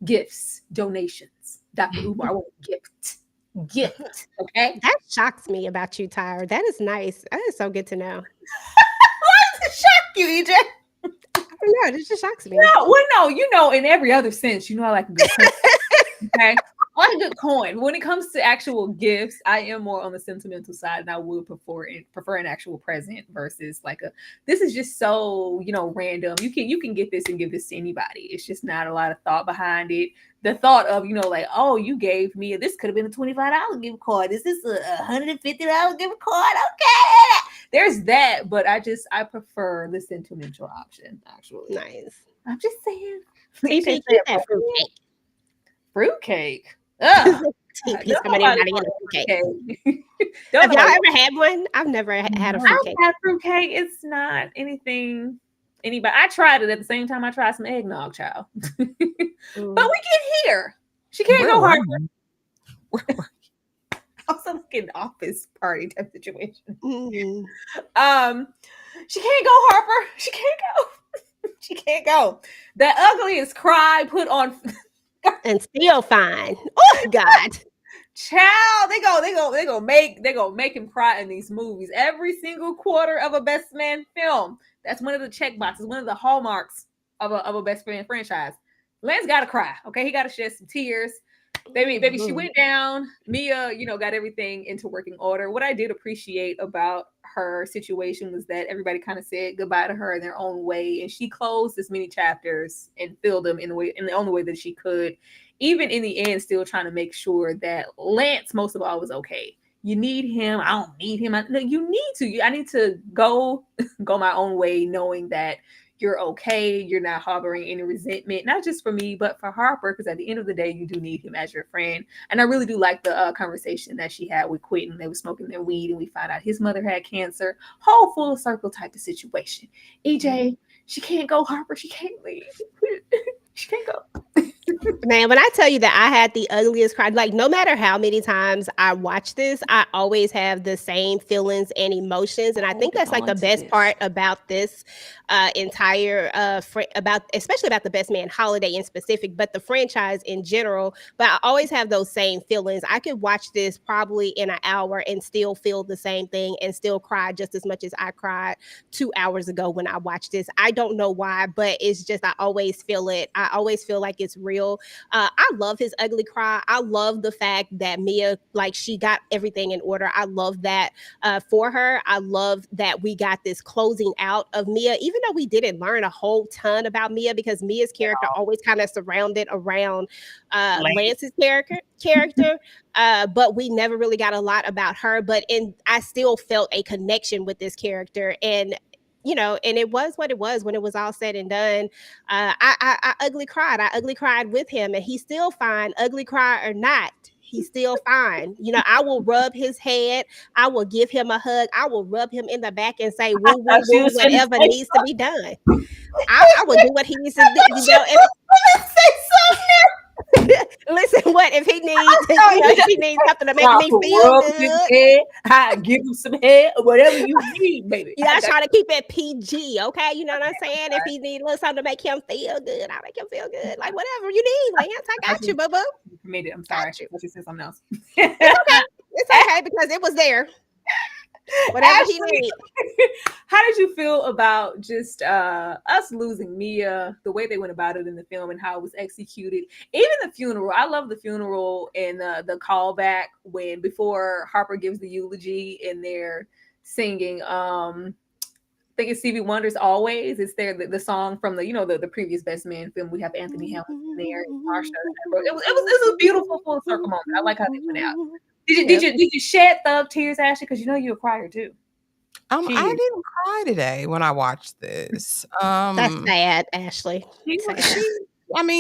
Gifts, donations. Dr. Umar, I want a gift. Okay? That shocks me about you, Tyra. That is nice. That is so good to know. Why does it shock you, EJ? I don't know. It just shocks me. No, in every other sense, I like a good person. Okay? I like a good coin. When it comes to actual gifts, I am more on the sentimental side, and I would prefer an actual present versus like this is just so random. You can get this and give this to anybody. It's just not a lot of thought behind it. The thought of like, oh, you gave me this could have been a $25 gift card. Is this a $150 gift card? Okay, there's that, but I prefer the sentimental option. Actually, nice. I'm just saying. TP, that fruitcake. Fruitcake. TP's coming in getting a fruitcake. Have y'all ever had one? I've never had a fruitcake. I've had fruitcake. It's not anything. Anybody? I tried it at the same time I tried some eggnog, child. But we get here. She can't go hard. Also like an office party type situation. Mm-hmm. She can't go, Harper. She can't go. She can't go. The ugliest cry put on And still fine. Oh God. Child, they go make him cry in these movies. Every single quarter of a Best Man film. That's one of the check boxes, one of the hallmarks of a Best Man franchise. Lance gotta cry. Okay, he gotta shed some tears. Baby, she went down. Mia, got everything into working order. What I did appreciate about her situation was that everybody kind of said goodbye to her in their own way, and she closed as many chapters and filled them in the only way that she could. Even in the end, still trying to make sure that Lance, most of all, was okay. You need him. I don't need him. You need to. I need to go my own way, knowing that you're okay. You're not harboring any resentment, not just for me, but for Harper, because at the end of the day, you do need him as your friend. And I really do like the conversation that she had with Quinton. They were smoking their weed, and we found out his mother had cancer. Whole full circle type of situation. EJ, she can't go, Harper. She can't leave. She can't go. Man, when I tell you that I had the ugliest cry, like no matter how many times I watch this, I always have the same feelings and emotions. And I think that's like the best part about this entire especially about the Best Man holiday in specific, but the franchise in general. But I always have those same feelings. I could watch this probably in an hour and still feel the same thing and still cry just as much as I cried 2 hours ago when I watched this. I don't know why, but it's just I always feel it. I always feel like it's real. I love his ugly cry. I love the fact that Mia, like, she got everything in order. I love that for her. I love that we got this closing out of Mia, even though we didn't learn a whole ton about Mia, because Mia's character always kind of surrounded around Lance's character. But we never really got a lot about her. I still felt a connection with this character, and it was what it was when it was all said and done. I ugly cried. I ugly cried with him, and he's still fine, ugly cry or not. He's still fine. I will rub his head. I will give him a hug. I will rub him in the back and say, woo, woo, woo, whatever needs to be done. I will do what he needs to do. Listen, what if he needs something to make me feel good? I give him some head or whatever you need, baby. You gotta try to keep it PG, okay? You know what I'm saying? If he needs something to make him feel good, I'll make him feel good. Like whatever you need, Lance, I got you, boo boo. I'm sorry. Let you say something else. It's okay. It's okay because it was there. Whatever he needs. How did you feel about just us losing Mia, the way they went about it in the film and how it was executed? Even the funeral. I love the funeral and the callback before Harper gives the eulogy and they're singing I think it's Stevie Wonder's Always. It's the song from the previous Best Man film. We have Anthony Hamilton there and Marsha. It was a beautiful full circle moment. I like how they went out. Did you shed thug tears, Ashley? Because you're a crier too. I didn't cry today when I watched this. That's sad, Ashley.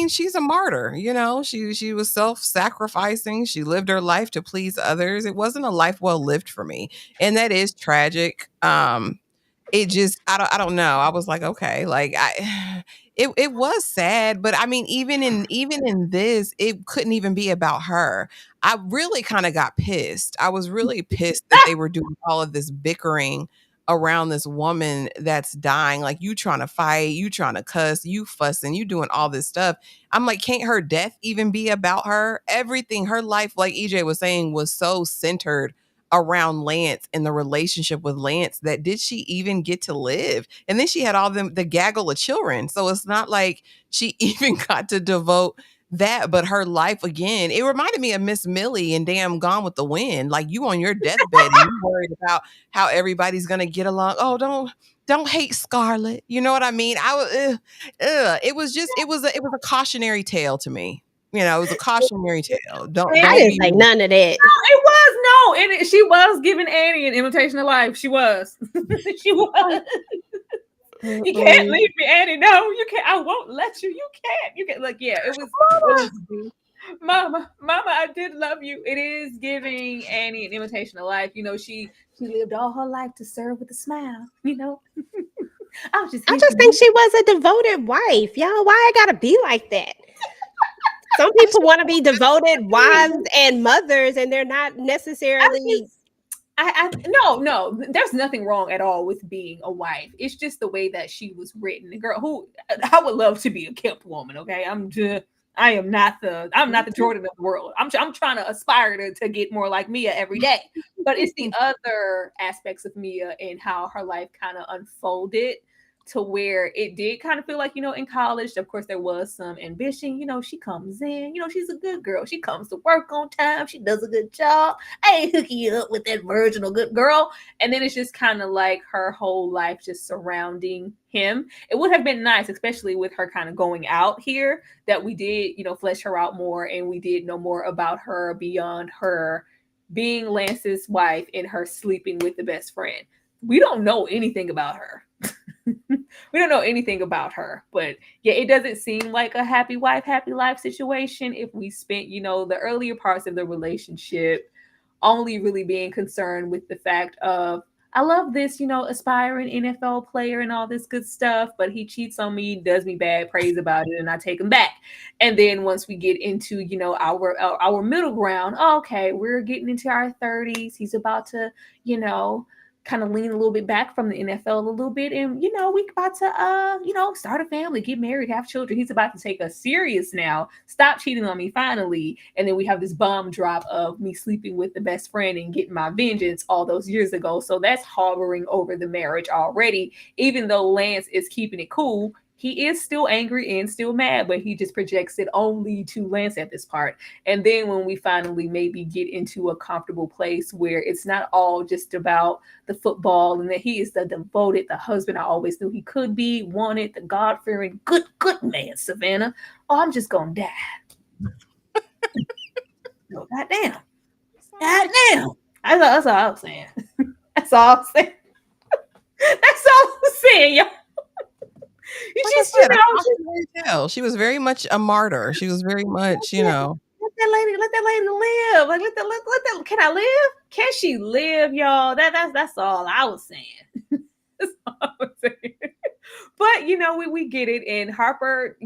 She's a martyr. She was self-sacrificing. She lived her life to please others. It wasn't a life well lived for me, and that is tragic. It just I don't know. I was like, okay, like it was sad, but I mean, even in this, it couldn't even be about her. I really kind of got pissed. I was really pissed that they were doing all of this bickering around this woman that's dying. Like, you trying to fight, you trying to cuss, you fussing, you doing all this stuff. I'm like, can't her death even be about her? Everything, her life, like EJ was saying, was so centered around Lance and the relationship with Lance that did she even get to live? And then she had all the gaggle of children. So it's not like she even got to devote that, but her life again. It reminded me of Miss Millie and damn Gone with the Wind. Like, you on your deathbed and you worried about how everybody's gonna get along. Oh, don't hate Scarlett. You know what I mean? It was a cautionary tale to me. It was a cautionary tale. I didn't say none of that. No, it was and she was giving Annie an invitation to life. She was. She was. You can't leave me, Annie. No, you can't. I won't let you. You can't. You can't. Like, yeah, it was Mama, I did love you. It is giving Annie an invitation to life. She lived all her life to serve with a smile. I just think she was a devoted wife, y'all. Why I gotta be like that? Some people want to be devoted wives and mothers, and they're not necessarily. No, there's nothing wrong at all with being a wife. It's just the way that she was written. The girl who I would love to be a kept woman. Okay, I'm not the Jordan of the world. I'm trying to aspire to get more like Mia every day. But it's the other aspects of Mia and how her life kind of unfolded to where it did kind of feel like, in college, of course, there was some ambition. She comes in, she's a good girl. She comes to work on time. She does a good job. I ain't hooking you up with that virginal good girl. And then it's just kind of like her whole life just surrounding him. It would have been nice, especially with her kind of going out here, that we did, flesh her out more and we did know more about her beyond her being Lance's wife and her sleeping with the best friend. We don't know anything about her. We don't know anything about her, but yeah, it doesn't seem like a happy wife, happy life situation if we spent, the earlier parts of the relationship only really being concerned with the fact of, I love this, aspiring NFL player and all this good stuff, but he cheats on me, does me bad, prays about it, and I take him back. And then once we get into, our middle ground, okay, we're getting into our 30s. He's about to, kind of lean a little bit back from the NFL a little bit. And, we about to, start a family, get married, have children. He's about to take us serious now. Stop cheating on me finally. And then we have this bomb drop of me sleeping with the best friend and getting my vengeance all those years ago. So that's hovering over the marriage already. Even though Lance is keeping it cool, he is still angry and still mad, but he just projects it only to Lance at this part. And then when we finally maybe get into a comfortable place where it's not all just about the football and that he is the devoted, the husband I always knew he could be, wanted, the God-fearing, good man, Savannah. Oh, I'm just going to die. No, goddamn. Goddamn. That's all I'm saying. That's all I'm saying. That's all I'm saying, y'all. She was very much a martyr. She was very much, let that lady live. Like let that. Can I live? Can she live, y'all? That's all I was saying. That's all I was saying. But we get it, and Harper,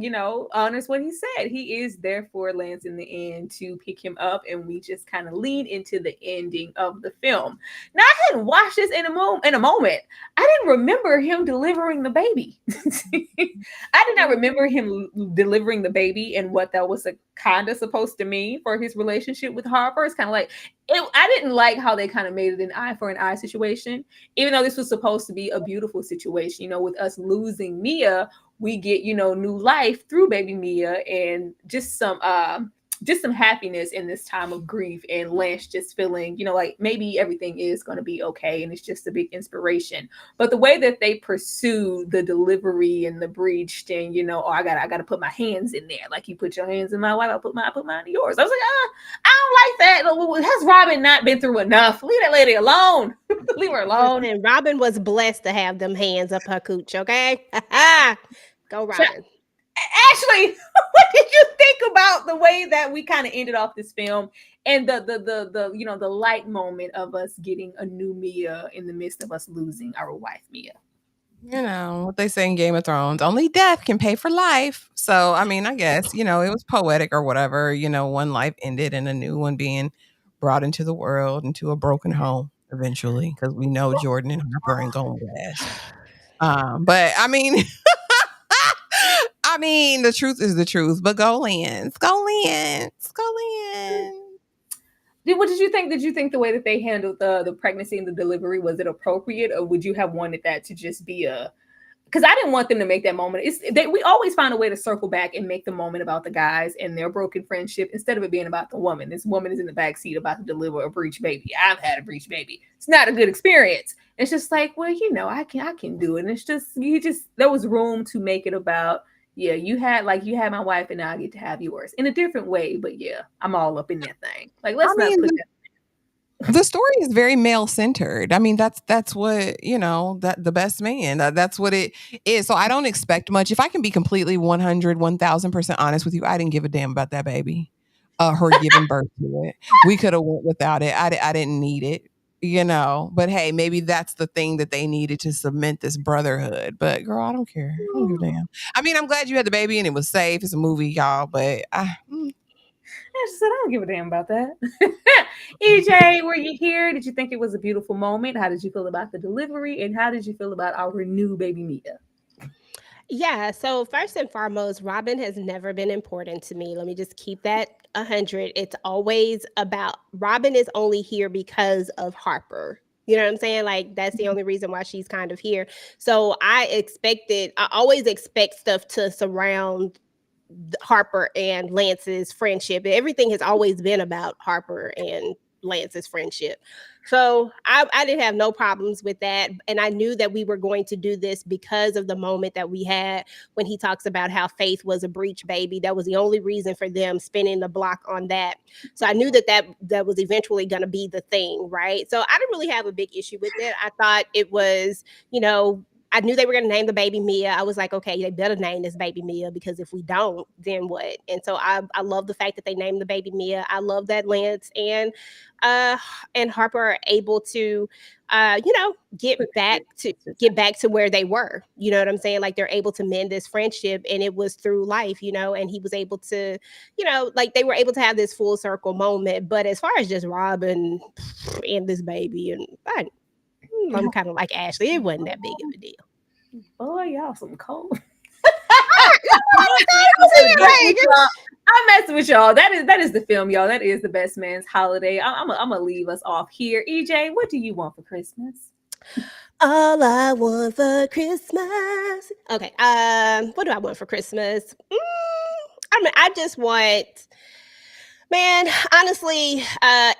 honors what he said. He is there for Lance in the end to pick him up, and we just kind of lean into the ending of the film. Now, I hadn't watched this in a moment. I didn't remember him delivering the baby. I did not remember him delivering the baby and what that was kind of supposed to mean for his relationship with Harper. It's kind of like I didn't like how they kind of made it an eye for an eye situation, even though this was supposed to be a beautiful situation. With us losing Mia, we get new life through baby Mia and just some happiness in this time of grief, and Lance just feeling like maybe everything is going to be okay, and it's just a big inspiration. But the way that they pursue the delivery and the breached, and I gotta put my hands in there, like you put your hands in my wife, I put mine in yours. I was like, I don't like that. Has Robyn not been through enough? Leave that lady alone. Leave her alone. And Robyn was blessed to have them hands up her cooch. Okay, go Robyn. Ashley, what did you think about the way that we kind of ended off this film and the light moment of us getting a new Mia in the midst of us losing our wife Mia? What they say in Game of Thrones, only death can pay for life. So, I mean, I guess, it was poetic or whatever, one life ended and a new one being brought into the world, into a broken home eventually, because we know Jordan and Harper ain't going to last. But I mean, the truth is the truth, but go Lance. What did you think? Did you think the way that they handled the pregnancy and the delivery, was it appropriate, or would you have wanted that to just be because I didn't want them to make that moment. We always find a way to circle back and make the moment about the guys and their broken friendship instead of it being about the woman. This woman is in the backseat about to deliver a breech baby. I've had a breech baby. It's not a good experience. It's just like, well, I can do it. And it's just there was room to make it about, yeah, you had my wife and now I get to have yours in a different way. But yeah, I'm all up in that thing. Like, let's not put that. The story is very male centered. I mean, that's what, that the best man, that's what it is. So I don't expect much. If I can be completely 1000% honest with you, I didn't give a damn about that baby, her giving birth to it. We could have went without it. I didn't need it, but hey, maybe that's the thing that they needed to cement this brotherhood. But girl, I don't care. I don't give a damn. I mean, I'm glad you had the baby and it was safe. It's a movie, y'all, but She said, I don't give a damn about that. EJ, were you here? Did you think it was a beautiful moment? How did you feel about the delivery? And how did you feel about our new baby Mia? Yeah, so first and foremost, Robin has never been important to me. Let me just keep that 100. It's always about Robin is only here because of Harper. You know what I'm saying? Like that's the only reason why she's kind of here. So I always expect stuff to surround Harper and Lance's friendship. Everything has always been about Harper and Lance's friendship. So I didn't have no problems with that. And I knew that we were going to do this because of the moment that we had when he talks about how Faith was a breech baby. That was the only reason for them spinning the block on that. So I knew that was eventually going to be the thing, right? So I didn't really have a big issue with it. I thought it was, I knew they were going to name the baby Mia. I was like, okay, they better name this baby Mia because if we don't, then what? And so I love the fact that they named the baby Mia. I love that Lance and Harper are able to, get back to where they were. You know what I'm saying? Like they're able to mend this friendship, and it was through life, and he was able to, like they were able to have this full circle moment. But as far as just Robin and this baby, and I'm kind of like Ashley. It wasn't that big of a deal. Boy, y'all some cold. I'm messing with y'all. That is the film, y'all. That is The Best Man's Holiday. I'm gonna leave us off here. EJ, what do you want for Christmas? All I want for Christmas. Okay. What do I want for Christmas? I just want. Man, honestly,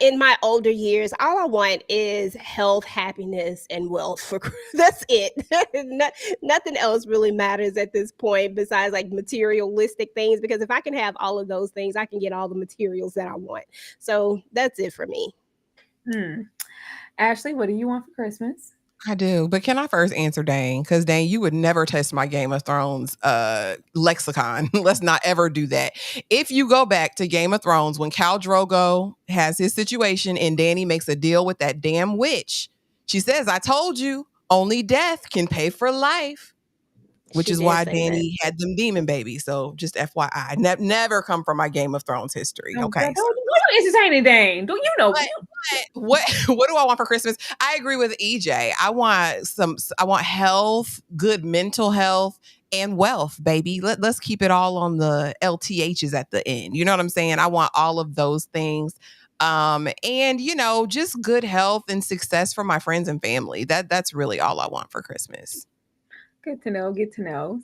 in my older years, all I want is health, happiness, and wealth. That's it. Nothing else really matters at this point besides like materialistic things. Because if I can have all of those things, I can get all the materials that I want. So that's it for me. Ashley, what do you want for Christmas? I do, but can I first answer Dane? Because Dane, you would never test my Game of Thrones lexicon. Let's not ever do that. If you go back to Game of Thrones, when Khal Drogo has his situation and Dany makes a deal with that damn witch, she says, I told you, only death can pay for life. Which is why Dany had them demon babies. So just FYI, never come from my Game of Thrones history. Okay. Don't entertain Dane. Do you know? What do I want for Christmas? I agree with EJ. I want health, good mental health, and wealth, baby. Let's keep it all on the LTHs at the end. You know what I'm saying? I want all of those things. And just good health and success for my friends and family. That's really all I want for Christmas. Good to know.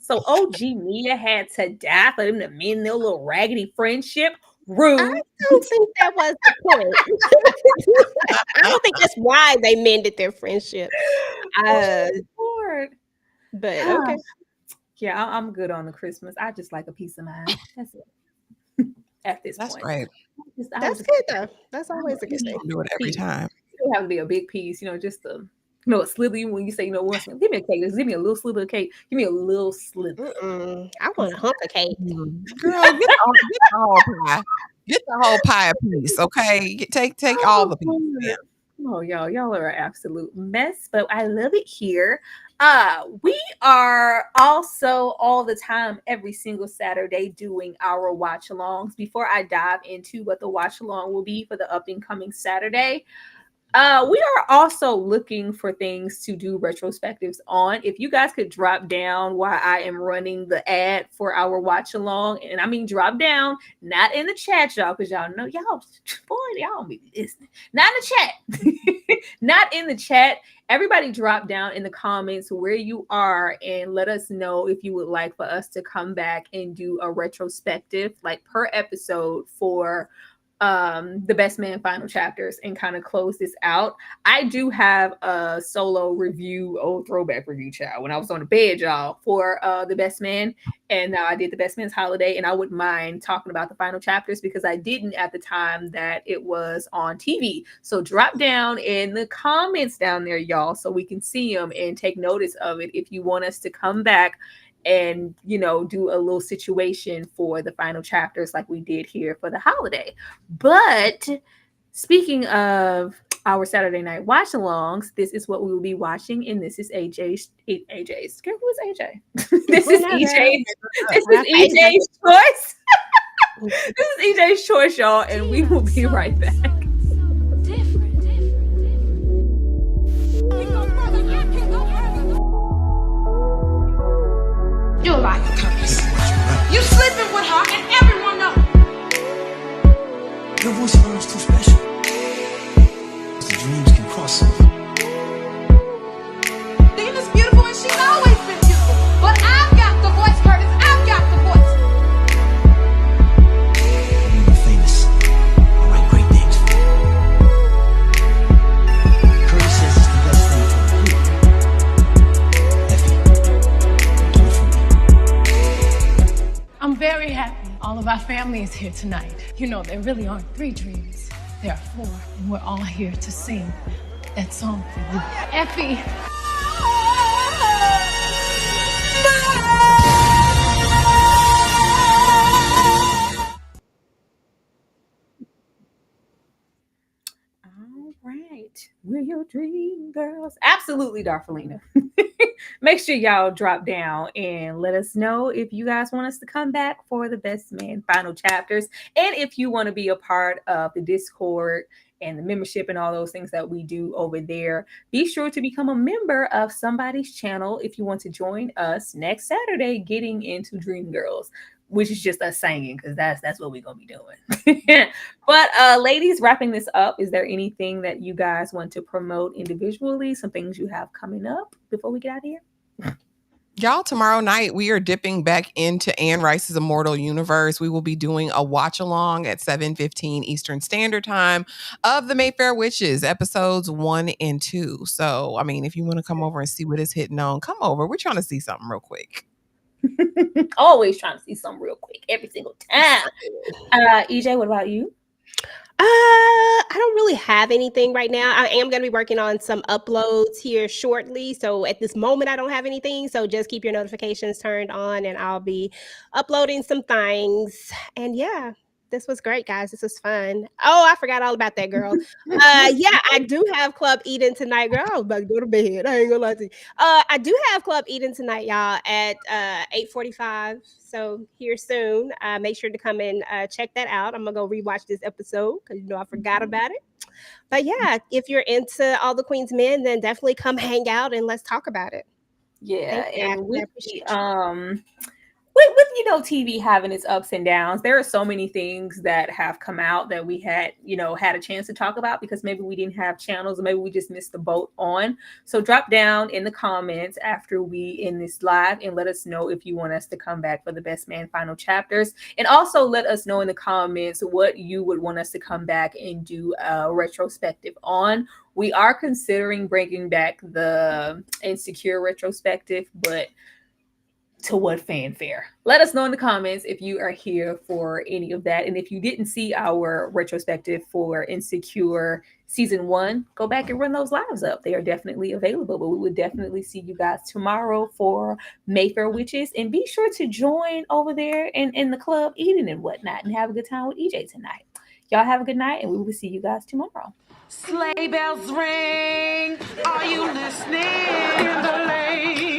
So OG Mia had to die for them to mend their little raggedy friendship. Rude. I don't think that was the point. I don't think that's why they mended their friendship. Lord. But okay. Yeah, I'm good on the Christmas. I just like a peace of mind. That's it. At this point. That's right. That's good though. That's always a good thing. Do it every time. It don't have to be a big piece, just a slither. When you say, give me a cake. Just give me a little slither of cake. Give me a little slither. I want a hunk of cake. Girl, get the whole pie. Get the whole pie piece, okay? Take all the pieces. Oh, y'all are an absolute mess, but I love it here. We are also all the time, every single Saturday, doing our watch-alongs. Before I dive into what the watch-along will be for the up and coming Saturday, we are also looking for things to do retrospectives on. If you guys could drop down while I am running the ad for our watch along, and I mean drop down, not in the chat, y'all, because y'all know y'all be listening. Not in the chat. Not in the chat. Everybody drop down in the comments where you are and let us know if you would like for us to come back and do a retrospective, like per episode for the Best Man final chapters and kind of close this out. I do have a solo review, throwback review, child, when I was on the bed, y'all, for the Best Man, and now I did the Best Man's Holiday, and I wouldn't mind talking about the final chapters because I didn't at the time that it was on TV. So drop down in the comments down there, y'all, so we can see them and take notice of it if you want us to come back and do a little situation for the final chapters like we did here for the holiday. But speaking of our Saturday night watch alongs, this is what we will be watching, and this is AJ's who is AJ? This is EJ's choice. This is EJ's Choice, y'all, and we will be right back. You're a liar, Curtis. You sleeping with her and everyone knows. Your voice alone is too special. The dreams can cross over. Dina's beautiful and she's always been beautiful. But I've got the voice, Curtis. I've got the voice. When you're famous, I write great things for you. Curtis says it's the best thing for you. Effie, do it for me. I'm very happy all of our family is here tonight. You know, there really aren't 3 dreams. There are 4, and we're all here to sing that song for you. Effie. All right. We're your dream girls. Absolutely, Darfelina. Make sure y'all drop down and let us know if you guys want us to come back for the Best Man final chapters. And if you want to be a part of the Discord and the membership and all those things that we do over there, be sure to become a member of somebody's channel if you want to join us next Saturday getting into Dream Girls, which is just us singing, because that's what we're gonna be doing. But ladies, wrapping this up, is there anything that you guys want to promote individually, some things you have coming up before we get out of here? Y'all, tomorrow night we are dipping back into Anne Rice's Immortal Universe. We will be doing a watch along at 7:15 Eastern Standard Time of the Mayfair Witches, episodes 1 and 2. So, I mean, if you want to come over and see what it's hitting on, come over. We're trying to see something real quick. Always trying to see something real quick every single time. EJ, what about you? I don't really have anything right now. I am going to be working on some uploads here shortly. So at this moment, I don't have anything. So just keep your notifications turned on and I'll be uploading some things. And yeah, this was great, guys. This was fun. Oh, I forgot all about that, girl. Yeah, I do have Club Eden tonight, girl. I was about to go to bed. I ain't gonna lie to you. I do have Club Eden tonight, y'all, at 8:45. So here soon. Make sure to come and check that out. I'm gonna go rewatch this episode because you know I forgot about it. But yeah, if you're into All the Queen's Men, then definitely come hang out and let's talk about it. Yeah, Thank you, and Ashley. I with appreciate the, with TV having its ups and downs, there are so many things that have come out that we had a chance to talk about because maybe we didn't have channels or maybe we just missed the boat on. So drop down in the comments after we end this live and let us know if you want us to come back for the Best Man final chapters, and also let us know in the comments what you would want us to come back and do a retrospective on. We are considering bringing back the Insecure retrospective, but to what fanfare? Let us know in the comments if you are here for any of that. And if you didn't see our retrospective for Insecure season 1, go back and run those lives up. They are definitely available, but we would definitely see you guys tomorrow for Mayfair Witches. And be sure to join over there in the Club Eden and whatnot and have a good time with EJ tonight. Y'all have a good night and we will see you guys tomorrow. Sleigh bells ring. Are you listening in the lane?